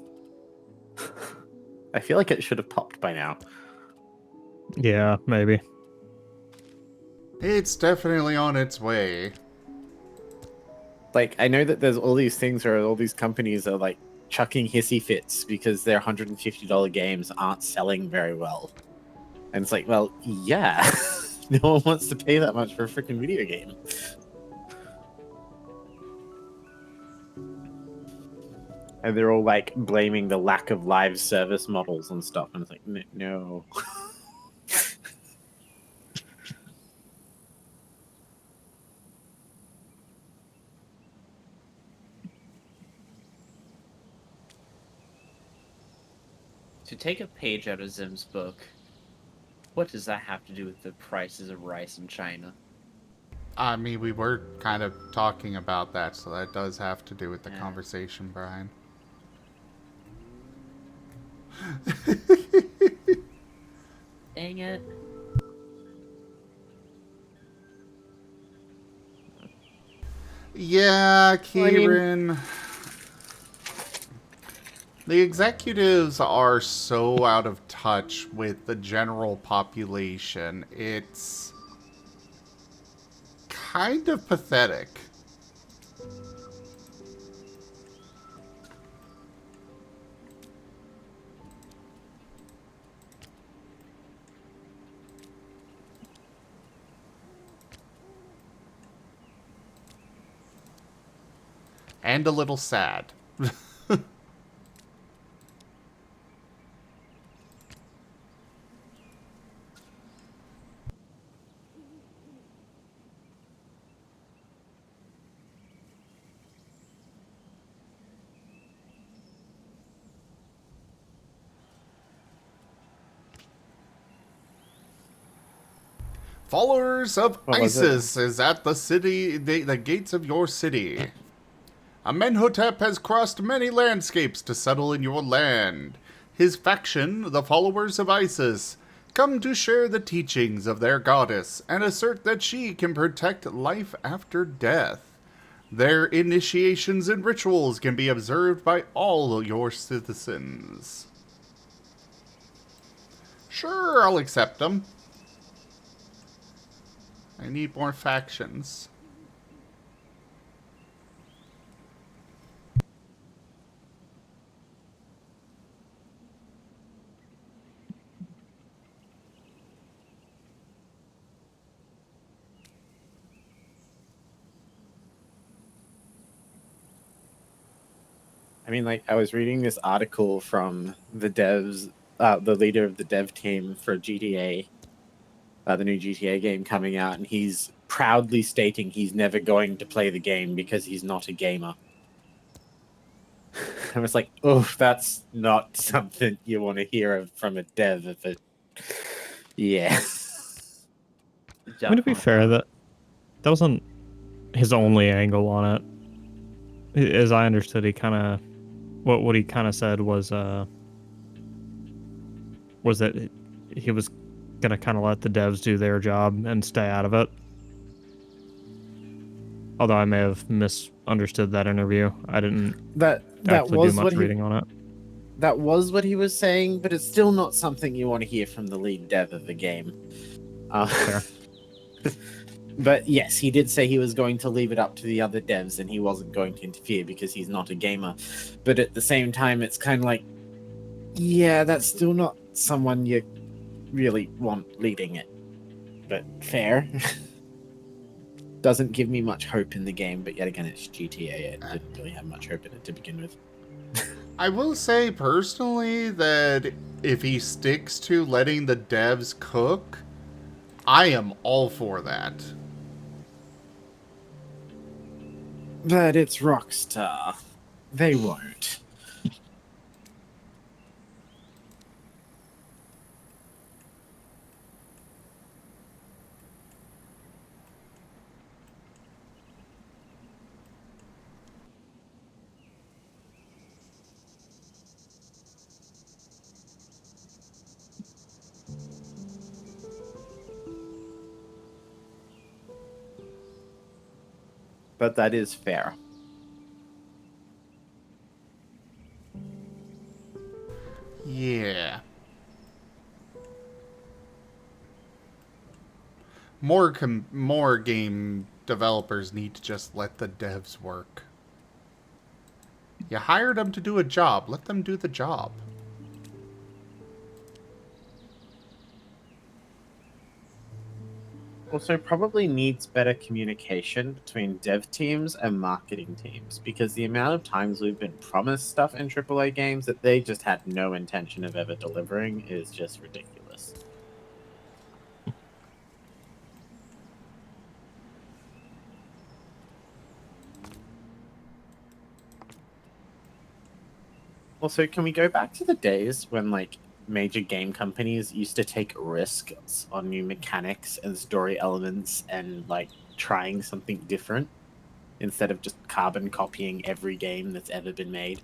I feel like it should have popped by now. Yeah, maybe. It's definitely on its way. Like, I know that there's all these things where all these companies are like chucking hissy fits because their $150 games aren't selling very well. And it's like, well, yeah. No one wants to pay that much for a freaking video game. And they're all like blaming the lack of live service models and stuff. And it's like, no. To take a page out of Zim's book, what does that have to do with the prices of rice in China? I mean, we were kind of talking about that, so that does have to do with the Yeah. conversation, Brian. Dang it. Yeah, Well, I mean- Kieran. The executives are so out of touch with the general population. It's kind of pathetic. And a little sad. Followers of What was it? Isis is at the city, the gates of your city. Amenhotep has crossed many landscapes to settle in your land. His faction, the followers of Isis, come to share the teachings of their goddess and assert that she can protect life after death. Their initiations and rituals can be observed by all your citizens. Sure, I'll accept them. I need more factions. I mean, like, I was reading this article from the devs, the leader of the dev team for GTA, the new GTA game coming out, and he's proudly stating he's never going to play the game because he's not a gamer. I was like, oh, that's not something you want to hear from a dev, but yeah. I mean, to be fair, that wasn't his only angle on it. As I understood, he kind of what he kind of said was that he was gonna kind of let the devs do their job and stay out of it. Although I may have misunderstood that interview, I didn't That actually was do much what reading on it. that was what he was saying, but it's still not something you want to hear from the lead dev of the game. Fair. But yes, he did say he was going to leave it up to the other devs and he wasn't going to interfere because he's not a gamer. But at the same time, it's kind of like, yeah, that's still not someone you really want leading it. But fair. Doesn't give me much hope in the game, but yet again, it's GTA. I didn't really have much hope in it to begin with. I will say personally that if he sticks to letting the devs cook, I am all for that. But it's Rockstar. They won't. But that is fair. Yeah. More game developers need to just let the devs work. You hired them to do a job. Let them do the job. Also, probably needs better communication between dev teams and marketing teams, because the amount of times we've been promised stuff in AAA games that they just had no intention of ever delivering is just ridiculous. Also, can we go back to the days when, like, major game companies used to take risks on new mechanics and story elements and, like, trying something different instead of just carbon copying every game that's ever been made?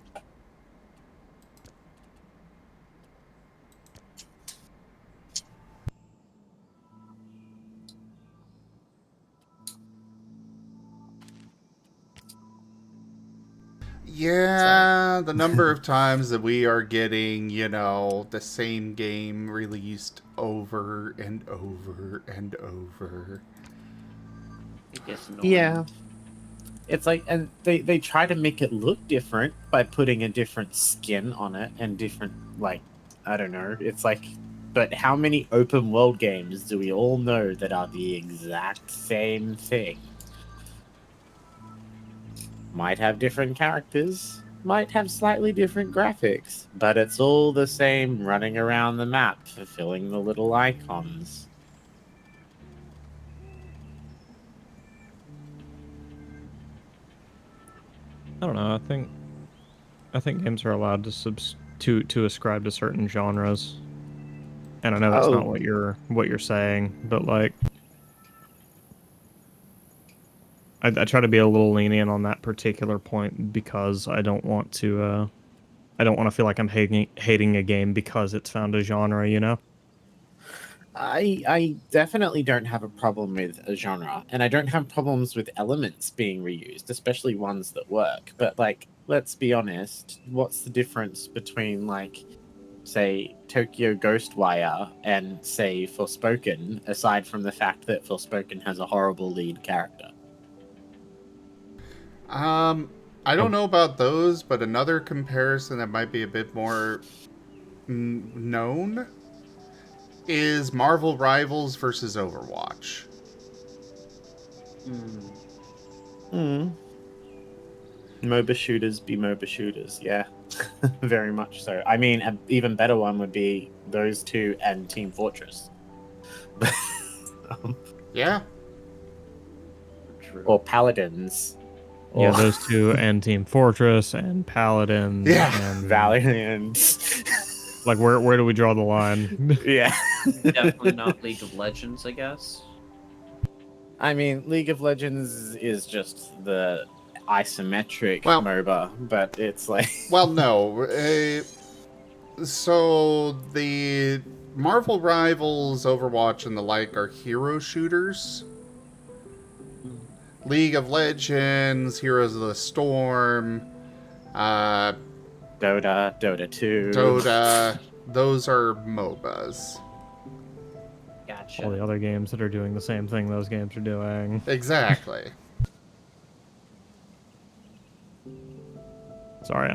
Yeah, the number of times that we are getting, the same game released over and over and over. It gets annoying. Yeah. It's like, and they try to make it look different by putting a different skin on it and different, like, I don't know. It's like, but how many open world games do we all know that are the exact same thing? Might have different characters, might have slightly different graphics, but it's all the same running around the map, fulfilling the little icons. I don't know. I think games are allowed to ascribe to certain genres, and I know that's not what you're saying, but like, I try to be a little lenient on that particular point because I don't want to feel like I'm hating a game because it's found a genre, you know? I definitely don't have a problem with a genre, and I don't have problems with elements being reused, especially ones that work. But, like, let's be honest, what's the difference between, like, say, Tokyo Ghostwire and, say, Forspoken, aside from the fact that Forspoken has a horrible lead character? I don't know about those, but another comparison that might be a bit more known is Marvel Rivals versus Overwatch. MOBA shooters be MOBA shooters, yeah. Very much so. I mean, an even better one would be those two and Team Fortress. Yeah. True. Or Paladins. Yeah, Or those two and Team Fortress and Paladins. Yeah. And Valiant. like, where do we draw the line? Yeah. Definitely not League of Legends, I guess. I mean, League of Legends is just the isometric Well- MOBA, but it's like... Well, no. So the Marvel Rivals, Overwatch, and the like are hero shooters. League of Legends, Heroes of the Storm, Dota, Dota 2. Dota, those are MOBAs. Gotcha. All the other games that are doing the same thing those games are doing. Exactly. Sorry,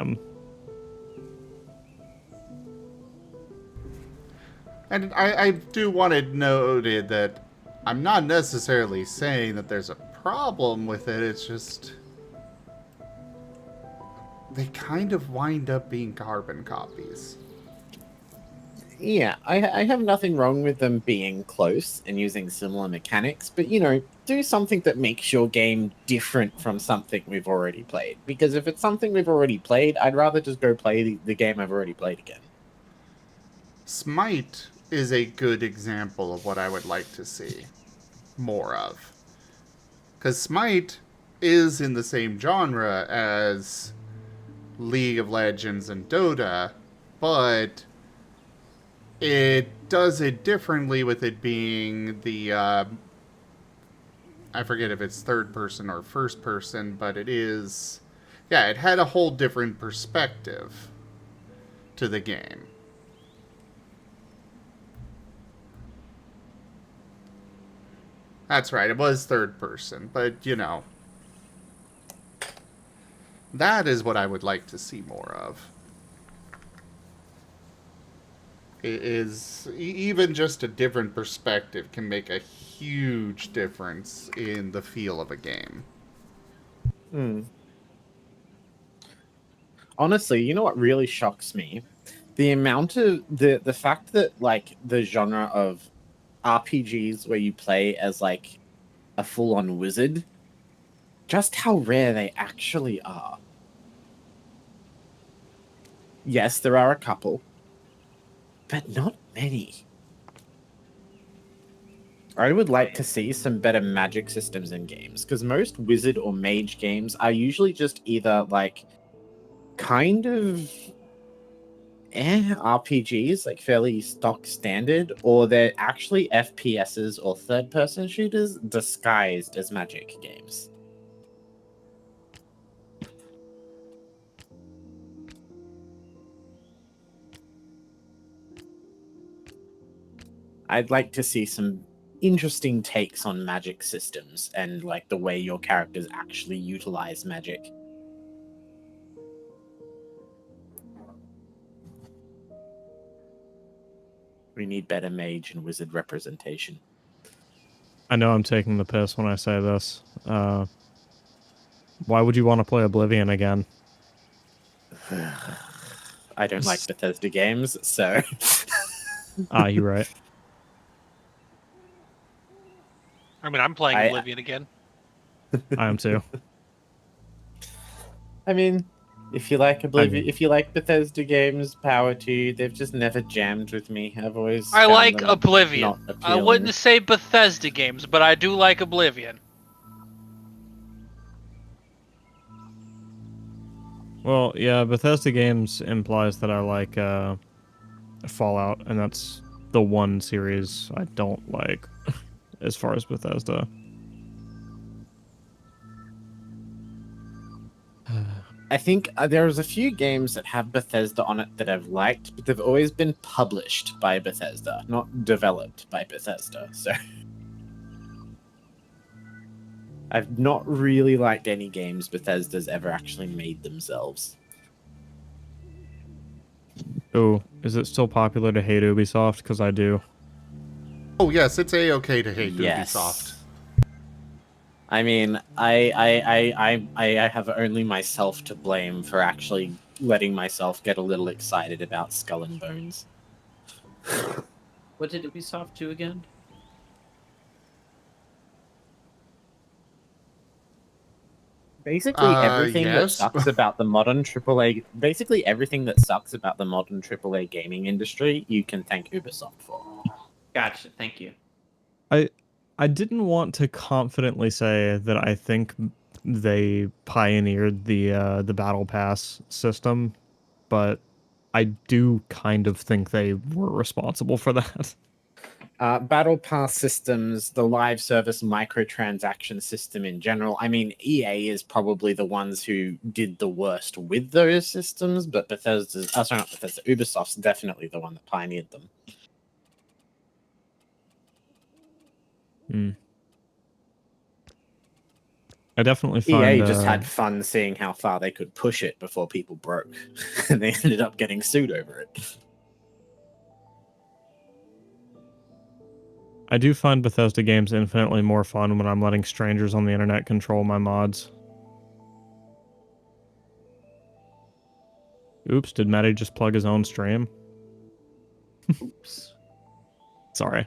And I do want it noted that I'm not necessarily saying that there's a problem with it, it's just they kind of wind up being carbon copies. Yeah, I have nothing wrong with them being close and using similar mechanics, but, do something that makes your game different from something we've already played. Because if it's something we've already played, I'd rather just go play the game I've already played again. Smite is a good example of what I would like to see more of. Because Smite is in the same genre as League of Legends and Dota, but it does it differently with it being the, I forget if it's third person or first person, but it is, yeah, it had a whole different perspective to the game. That's right, it was third person, but, that is what I would like to see more of. It is even just a different perspective can make a huge difference in the feel of a game. Honestly, you know what really shocks me? The amount of the fact that the genre of RPGs where you play as a full-on wizard, just how rare they actually are. Yes, there are a couple, but not many. I would like to see some better magic systems in games, because most wizard or mage games are usually just either kind of RPGs, fairly stock standard, or they're actually FPSs or third-person shooters disguised as magic games. I'd like to see some interesting takes on magic systems and the way your characters actually utilize magic. We need better mage and wizard representation. I know I'm taking the piss when I say this. Why would you want to play Oblivion again? I don't like Bethesda games, so... You're right. I mean, I'm playing Oblivion again. I am too. I mean, if you like Oblivion, if you like Bethesda games, power to you. They've just never jammed with me. I've always I found like them Oblivion. not I appealing. wouldn't say Bethesda games, but I do like Oblivion. Well, yeah, Bethesda games implies that I like Fallout, and that's the one series I don't like as far as Bethesda. I think there's a few games that have Bethesda on it that I've liked, but they've always been published by Bethesda, not developed by Bethesda. So I've not really liked any games Bethesda's ever actually made themselves. Oh, is it still popular to hate Ubisoft? Because I do. Oh yes, it's a-okay to hate Yes. Ubisoft. I mean, I have only myself to blame for actually letting myself get a little excited about Skull and Bones. What did Ubisoft do again? Basically everything that yes. sucks about the modern AAA, basically everything that sucks about the modern AAA gaming industry, you can thank Ubisoft for. Gotcha. Thank you. I didn't want to confidently say that I think they pioneered the battle pass system, but I do kind of think they were responsible for that. Battle Pass systems, the live service microtransaction system in general. I mean, EA is probably the ones who did the worst with those systems, but Bethesda's, sorry, not Bethesda, Ubisoft's definitely the one that pioneered them. Hmm. I definitely find EA just had fun seeing how far they could push it before people broke, and they ended up getting sued over it. I do find Bethesda games infinitely more fun when I'm letting strangers on the internet control my mods. Oops, did Matty just plug his own stream? Oops. Sorry.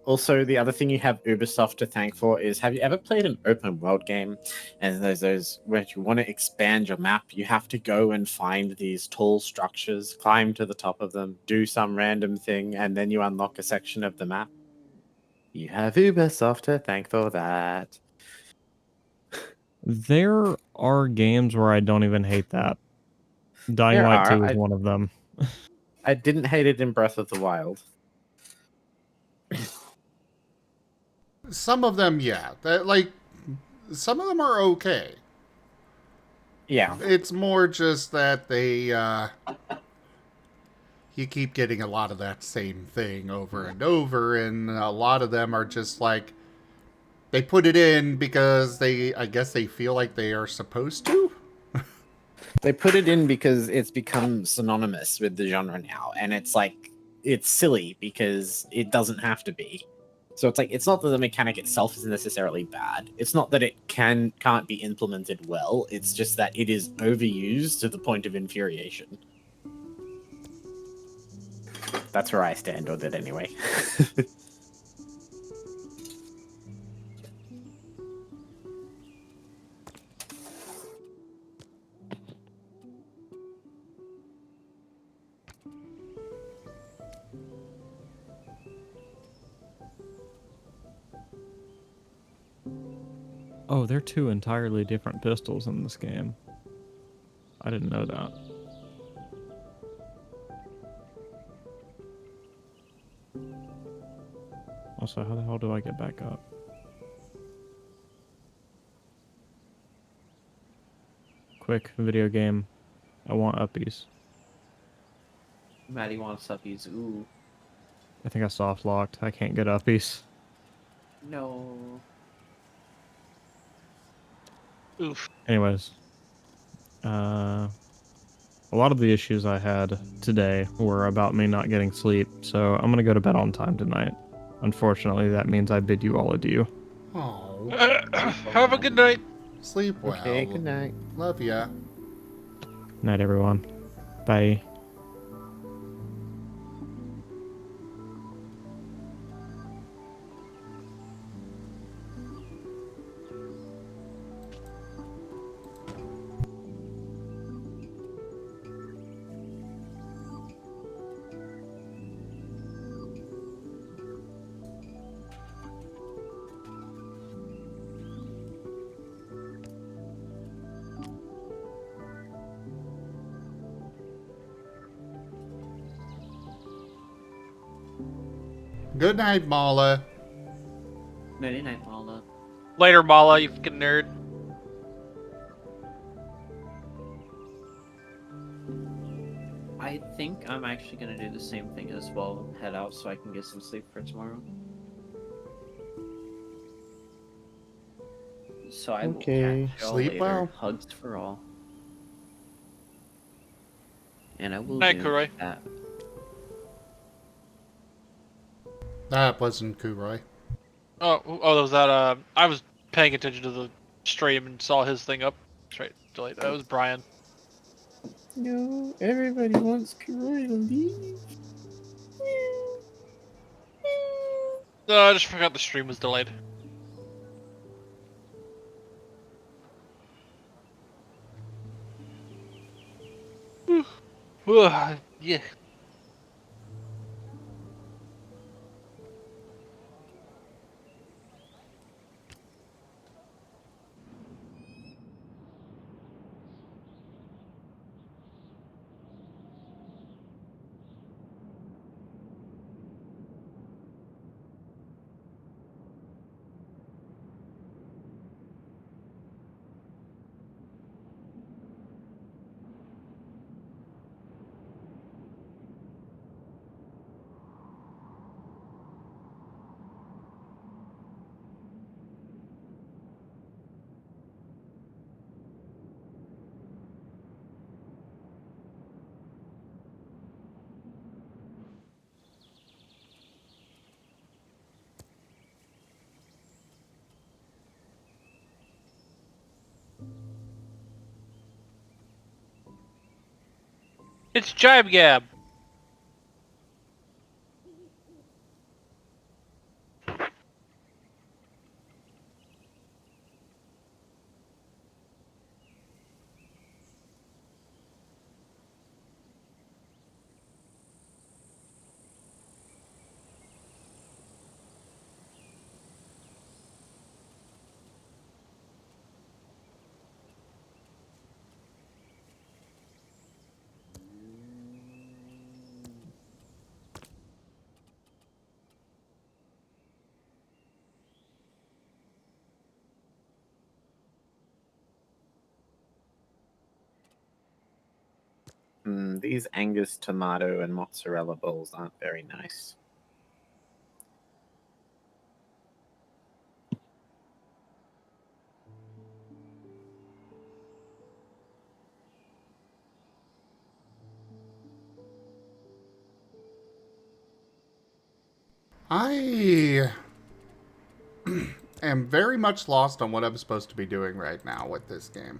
Also, the other thing you have Ubisoft to thank for is, have you ever played an open world game? And there's those where you want to expand your map, you have to go and find these tall structures, climb to the top of them, do some random thing, and then you unlock a section of the map. You have Ubisoft to thank for that. There are games where I don't even hate that. Dying There Light are. 2 is one of them. I didn't hate it in Breath of the Wild. Some of them, yeah. Some of them are okay. Yeah. It's more just that you keep getting a lot of that same thing over and over, and a lot of them are just like, they put it in because I guess they feel like they are supposed to. They put it in because it's become synonymous with the genre now, and it's like, it's silly because it doesn't have to be. So it's like, it's not that the mechanic itself is necessarily bad. It's not that it can't be implemented well. It's just that it is overused to the point of infuriation. That's where I stand with it anyway. Oh, they're two entirely different pistols in this game. I didn't know that. Also, how the hell do I get back up? Quick, video game. I want uppies. Maddie wants uppies. Ooh. I think I soft locked. I can't get uppies. No. Oof. Anyways. A lot of the issues I had today were about me not getting sleep, so I'm gonna go to bed on time tonight. Unfortunately, that means I bid you all adieu. Oh, Have a good night. sleep well. Okay, good night. Love ya. Night, everyone. Bye. Good night, Mala. Nighty night, Mala. Later, Mala, you fucking nerd. I think I'm actually gonna do the same thing as well. Head out so I can get some sleep for tomorrow. So I will Okay. catch y'all Sleep later. well. Hugs for all. And I will Night, do Kuroy. that. That wasn't Kuroy. Oh, that was that. I was paying attention to the stream and saw his thing up. Straight delete. That was Brian. No, everybody wants Kuroy to leave. No, I just forgot the stream was delayed. Yeah. It's Jibe Gab. These Angus tomato and mozzarella balls aren't very nice. I am very much lost on what I'm supposed to be doing right now with this game.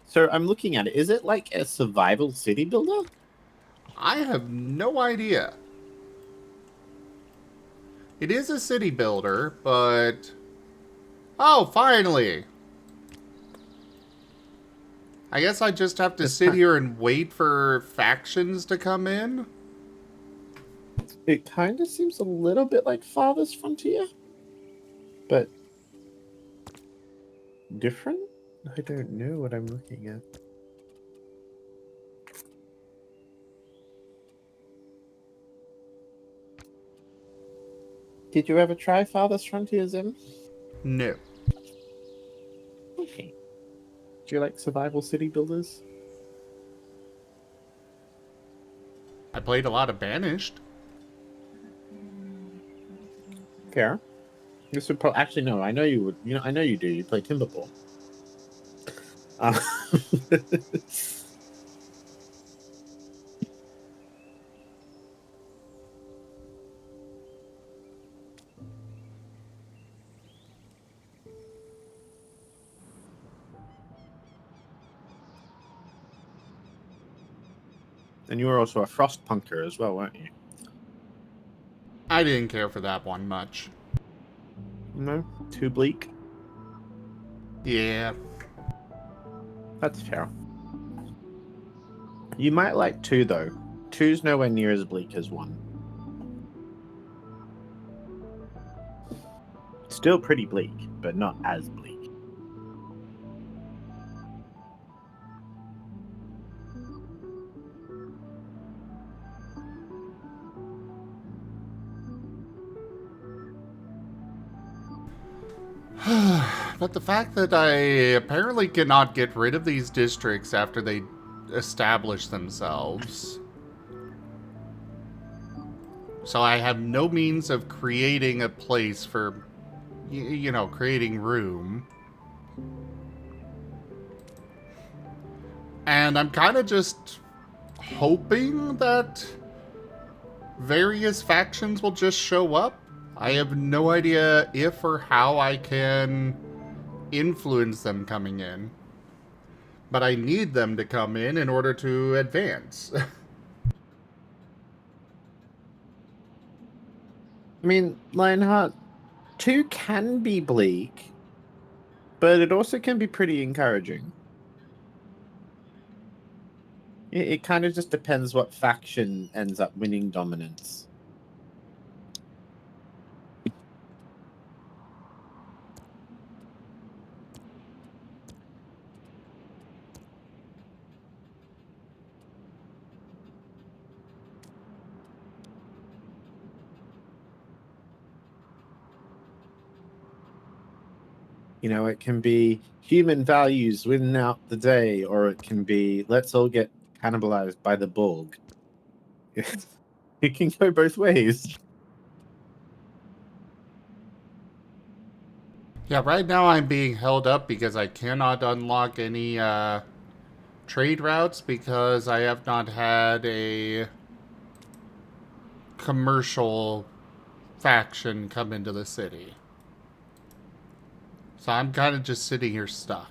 So I'm looking at it. Is it like a survival city builder? I have no idea. It is a city builder, but... Oh, finally! I guess I just have to sit here and wait for factions to come in? It kind of seems a little bit like Farthest Frontier, but different? I don't know what I'm looking at. Did you ever try Farthest Frontier, Zim? No. Okay. Do you like survival city builders? I played a lot of Banished. Fair. This would actually no. I know you would. You know, I know you do. You play Timberball. And you were also a Frostpunker as well, weren't you? I didn't care for that one much. No? Too bleak? Yeah. That's fair. You might like 2, though. 2's nowhere near as bleak as 1. Still pretty bleak, but not as bleak. But the fact that I apparently cannot get rid of these districts after they establish themselves. So I have no means of creating a place for, you know, creating room. And I'm kind of just hoping that various factions will just show up. I have no idea if or how I can influence them coming in. But I need them to come in order to advance. I mean, Lionheart, 2 can be bleak, but it also can be pretty encouraging. It kind of just depends what faction ends up winning dominance. You know, it can be human values winning out the day, or it can be let's all get cannibalized by the Borg. It can go both ways. Yeah, right now I'm being held up because I cannot unlock any trade routes because I have not had a commercial faction come into the city. So I'm kind of just sitting here stuck.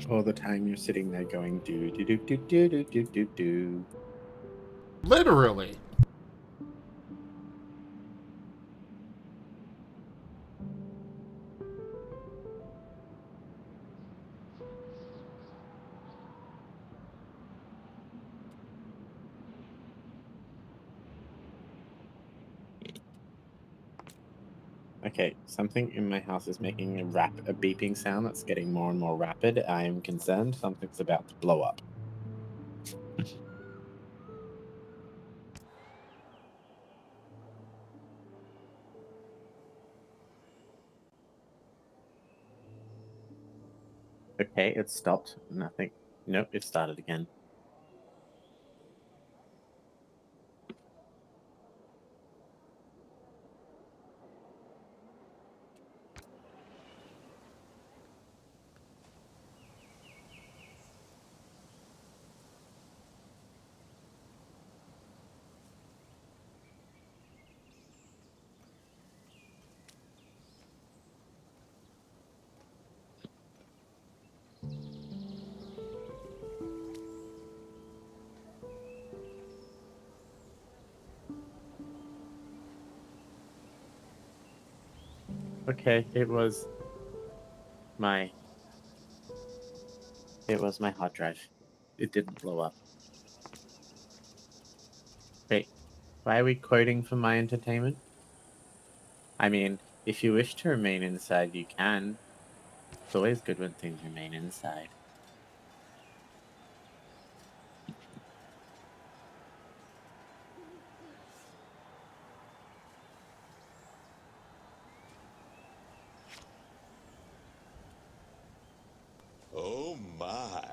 All the time you're sitting there going do do do do do do do do do. Literally. Okay, something in my house is making a beeping sound that's getting more and more rapid. I am concerned something's about to blow up. Okay, it stopped. Nothing. Nope, it started again. Okay, it was my hard drive. It didn't blow up. Wait, why are we quoting for my entertainment? I mean, if you wish to remain inside, you can. It's always good when things remain inside. Oh my.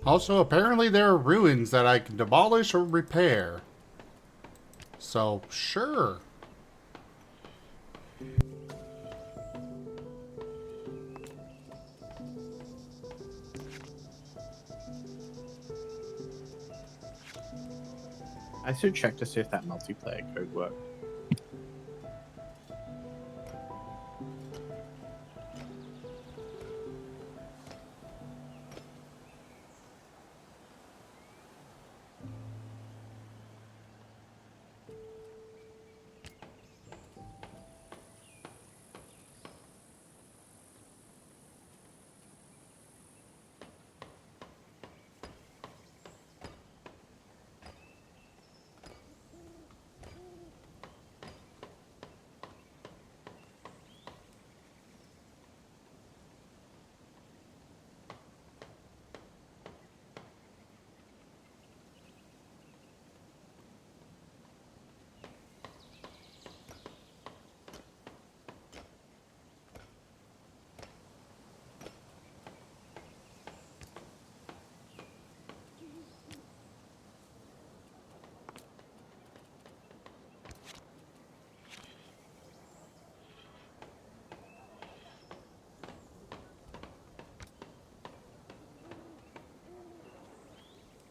Also, apparently there are ruins that I can demolish or repair. So, sure. I should check to see if that multiplayer code works.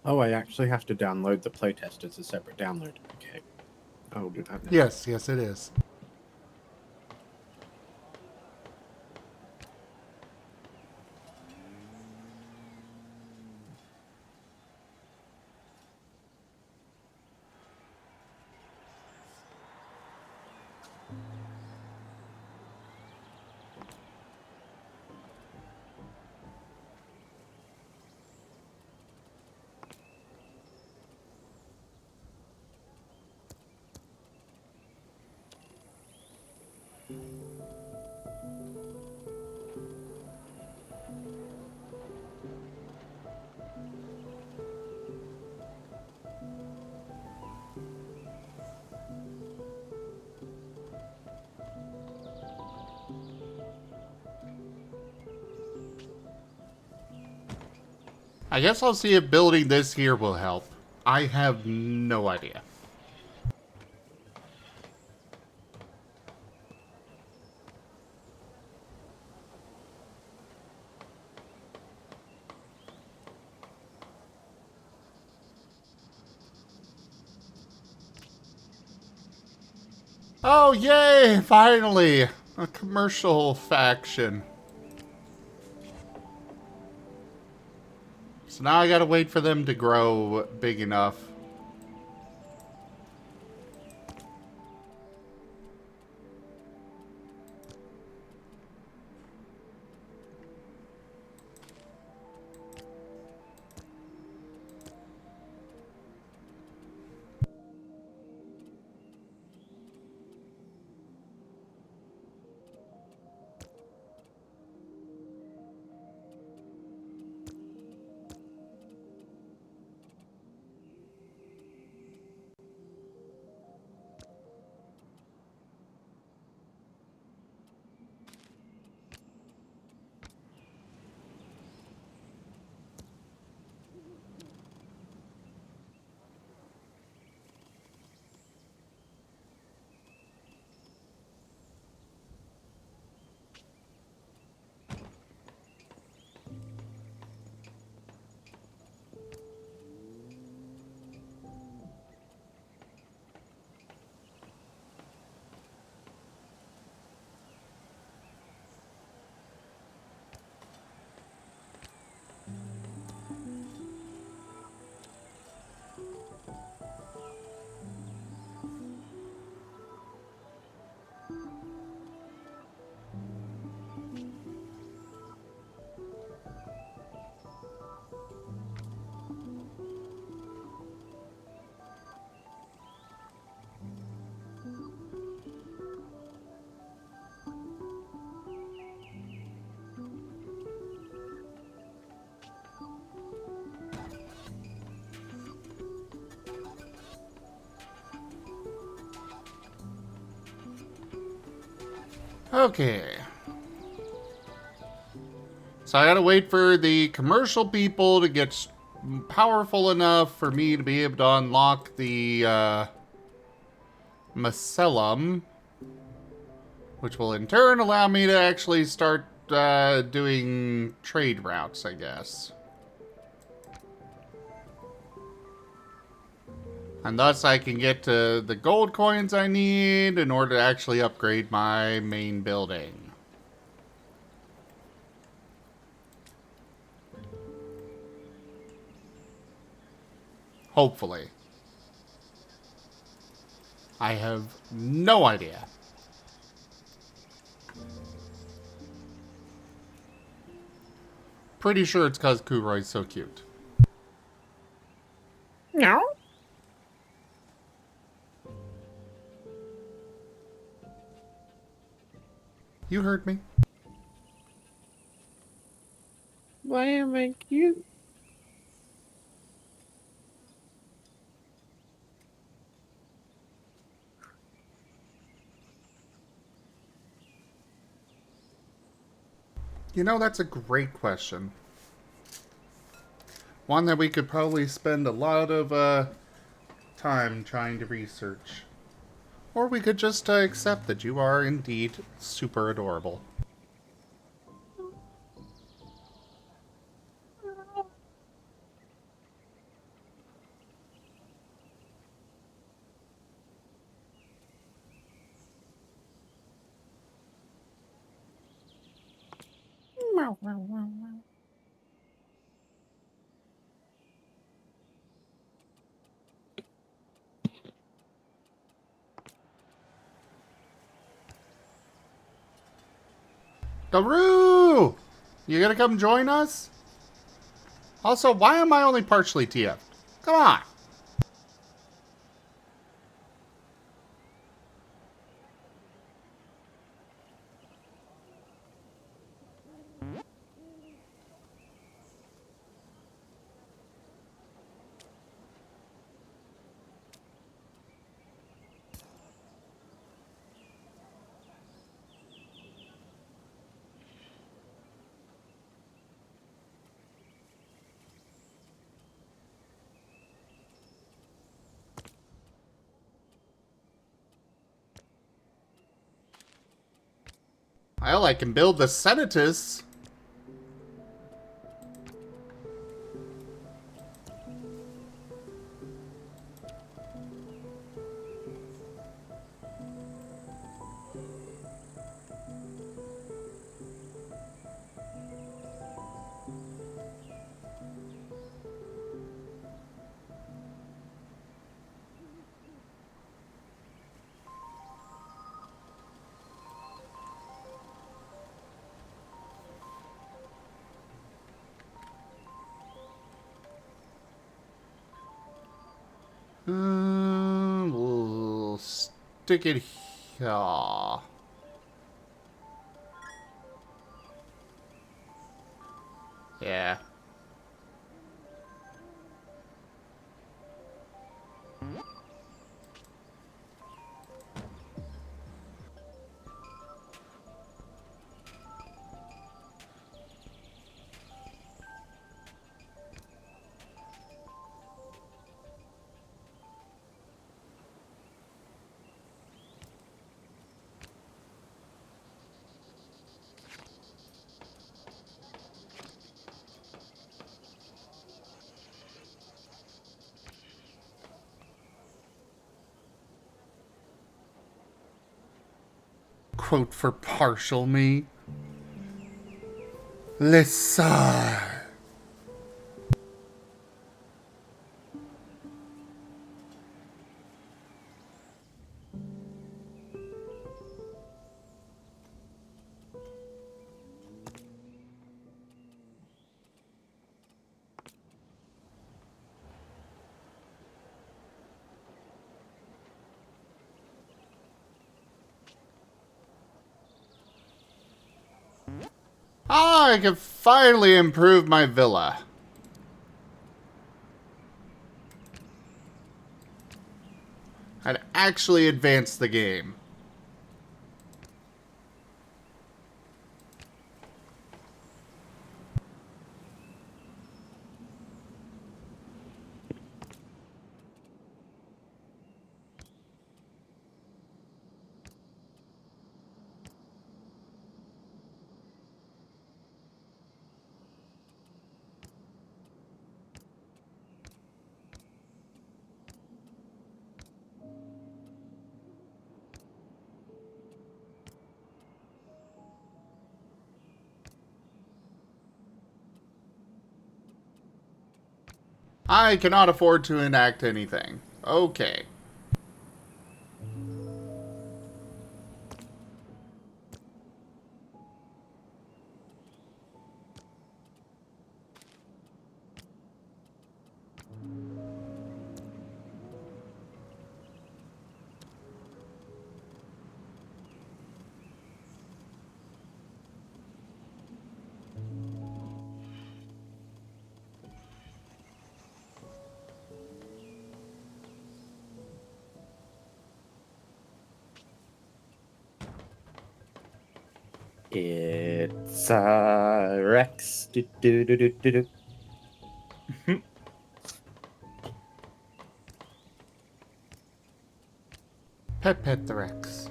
Oh, I actually have to download the playtest as a separate download. Okay, I will do that now. Yes, yes, it is. I guess I'll see if building this here will help. I have no idea. Oh, yay! Finally! A commercial faction. So now I gotta wait for them to grow big enough. Okay. So I gotta wait for the commercial people to get powerful enough for me to be able to unlock the Macellum, which will in turn allow me to actually start doing trade routes, I guess. And thus I can get to the gold coins I need in order to actually upgrade my main building. Hopefully. I have no idea. Pretty sure it's because Kuroi's so cute. No. You heard me. Why am I cute? You know, that's a great question. One that we could probably spend a lot of time trying to research. Or we could just accept that you are indeed super adorable. Daru! You gonna come join us? Also, why am I only partially TF'd? Come on! Well, I can build the Senatus. stick it here. Yeah. Quote for partial me. Listen. I can finally improve my villa. I'd actually advance the game. I cannot afford to enact anything. Okay. It's Rex. Do, do, do, do, do, do. Pet the Rex.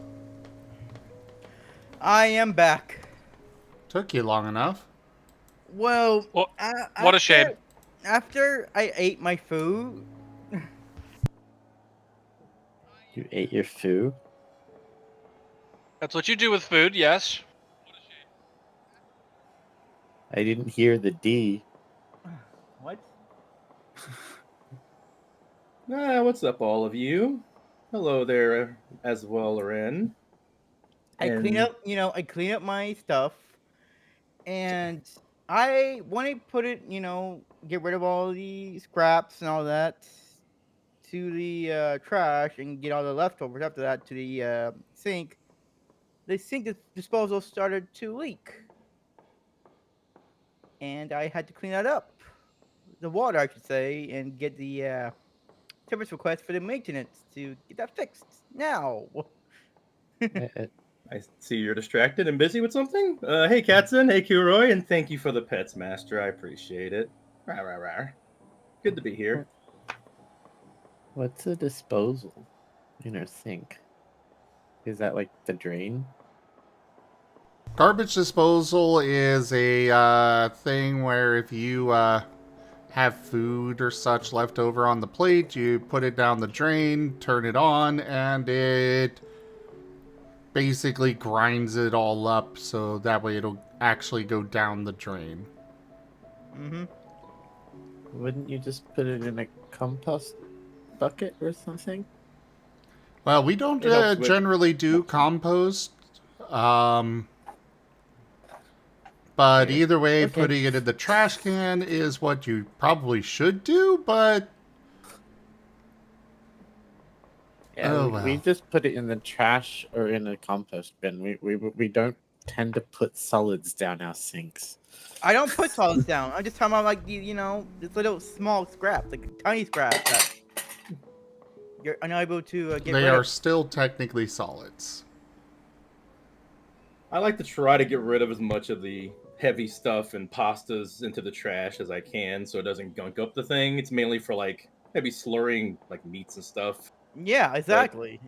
I am back. Took you long enough. Well, What a shame. After I ate my food, You ate your food? That's what you do with food, yes. I didn't hear the D. what? What's up, all of you? Hello there, as well, Ren. I clean And- up, I clean up my stuff, and I want to put it, get rid of all the scraps and all that to the trash and get all the leftovers after that to the sink. The sink disposal started to leak, and I had to clean that up. The water, I should say, and get the service request for the maintenance to get that fixed now. I see you're distracted and busy with something. Hey, Katzen. Hey, Kuroy. And thank you for the pets, Master. I appreciate it. Rah, rah, rah. Good to be here. What's a disposal in our sink? Is that like the drain? Garbage disposal is a thing where if you have food or such left over on the plate, you put it down the drain, turn it on, and it basically grinds it all up so that way it'll actually go down the drain. Mm-hmm. Wouldn't you just put it in a compost bucket or something? Well, we don't It helps with- generally do compost. But either way, Okay. putting it in the trash can is what you probably should do, but Yeah, Oh, we well. just put it in the trash or in a compost bin. We don't tend to put solids down our sinks. I don't put solids down. I'm just talking about like this little small scraps, like tiny scraps that you're unable to get They rid are of. still technically solids. I like to try to get rid of as much of the heavy stuff and pastas into the trash as I can, so it doesn't gunk up the thing. It's mainly for like maybe slurring like meats and stuff. Yeah, exactly.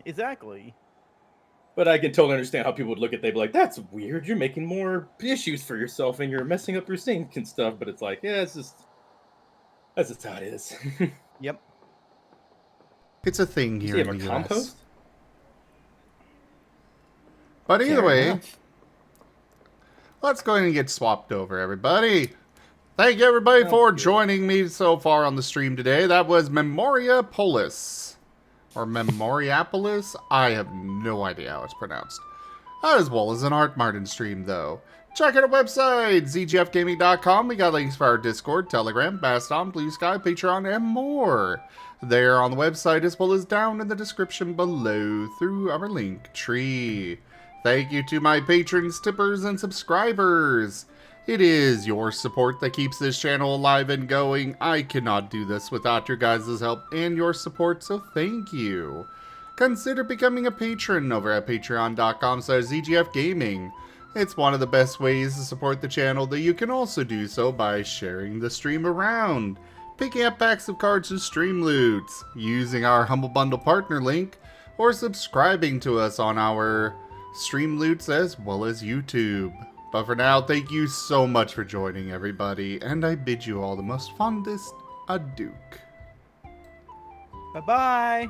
But I can totally understand how people would look at. They'd be like, "That's weird. You're making more issues for yourself, and you're messing up your sink and stuff." But it's like, yeah, that's just how it is. Yep. It's a thing You here see, you in have the a US. compost. But either Fair way, enough. let's go ahead and get swapped over, everybody. Thank you, everybody, Sounds for good. joining me so far on the stream today. That was Memoria Polis. Or Memoriapolis. I have no idea how it's pronounced. As well as an Art Marten stream, though. Check out our website, zgfgaming.com. We got links for our Discord, Telegram, Mastodon, Blue Sky, Patreon, and more. There on the website, as well as down in the description below through our link tree. Thank you to my patrons, tippers, and subscribers. It is your support that keeps this channel alive and going. I cannot do this without your guys' help and your support, so thank you. Consider becoming a patron over at patreon.com/zgfgaming. It's one of the best ways to support the channel, though you can also do so by sharing the stream around, picking up packs of cards to stream loots, using our Humble Bundle partner link, or subscribing to us on our stream loots as well as YouTube. But for now, thank you so much for joining, everybody, and I bid you all the most fondest adieu. Bye bye.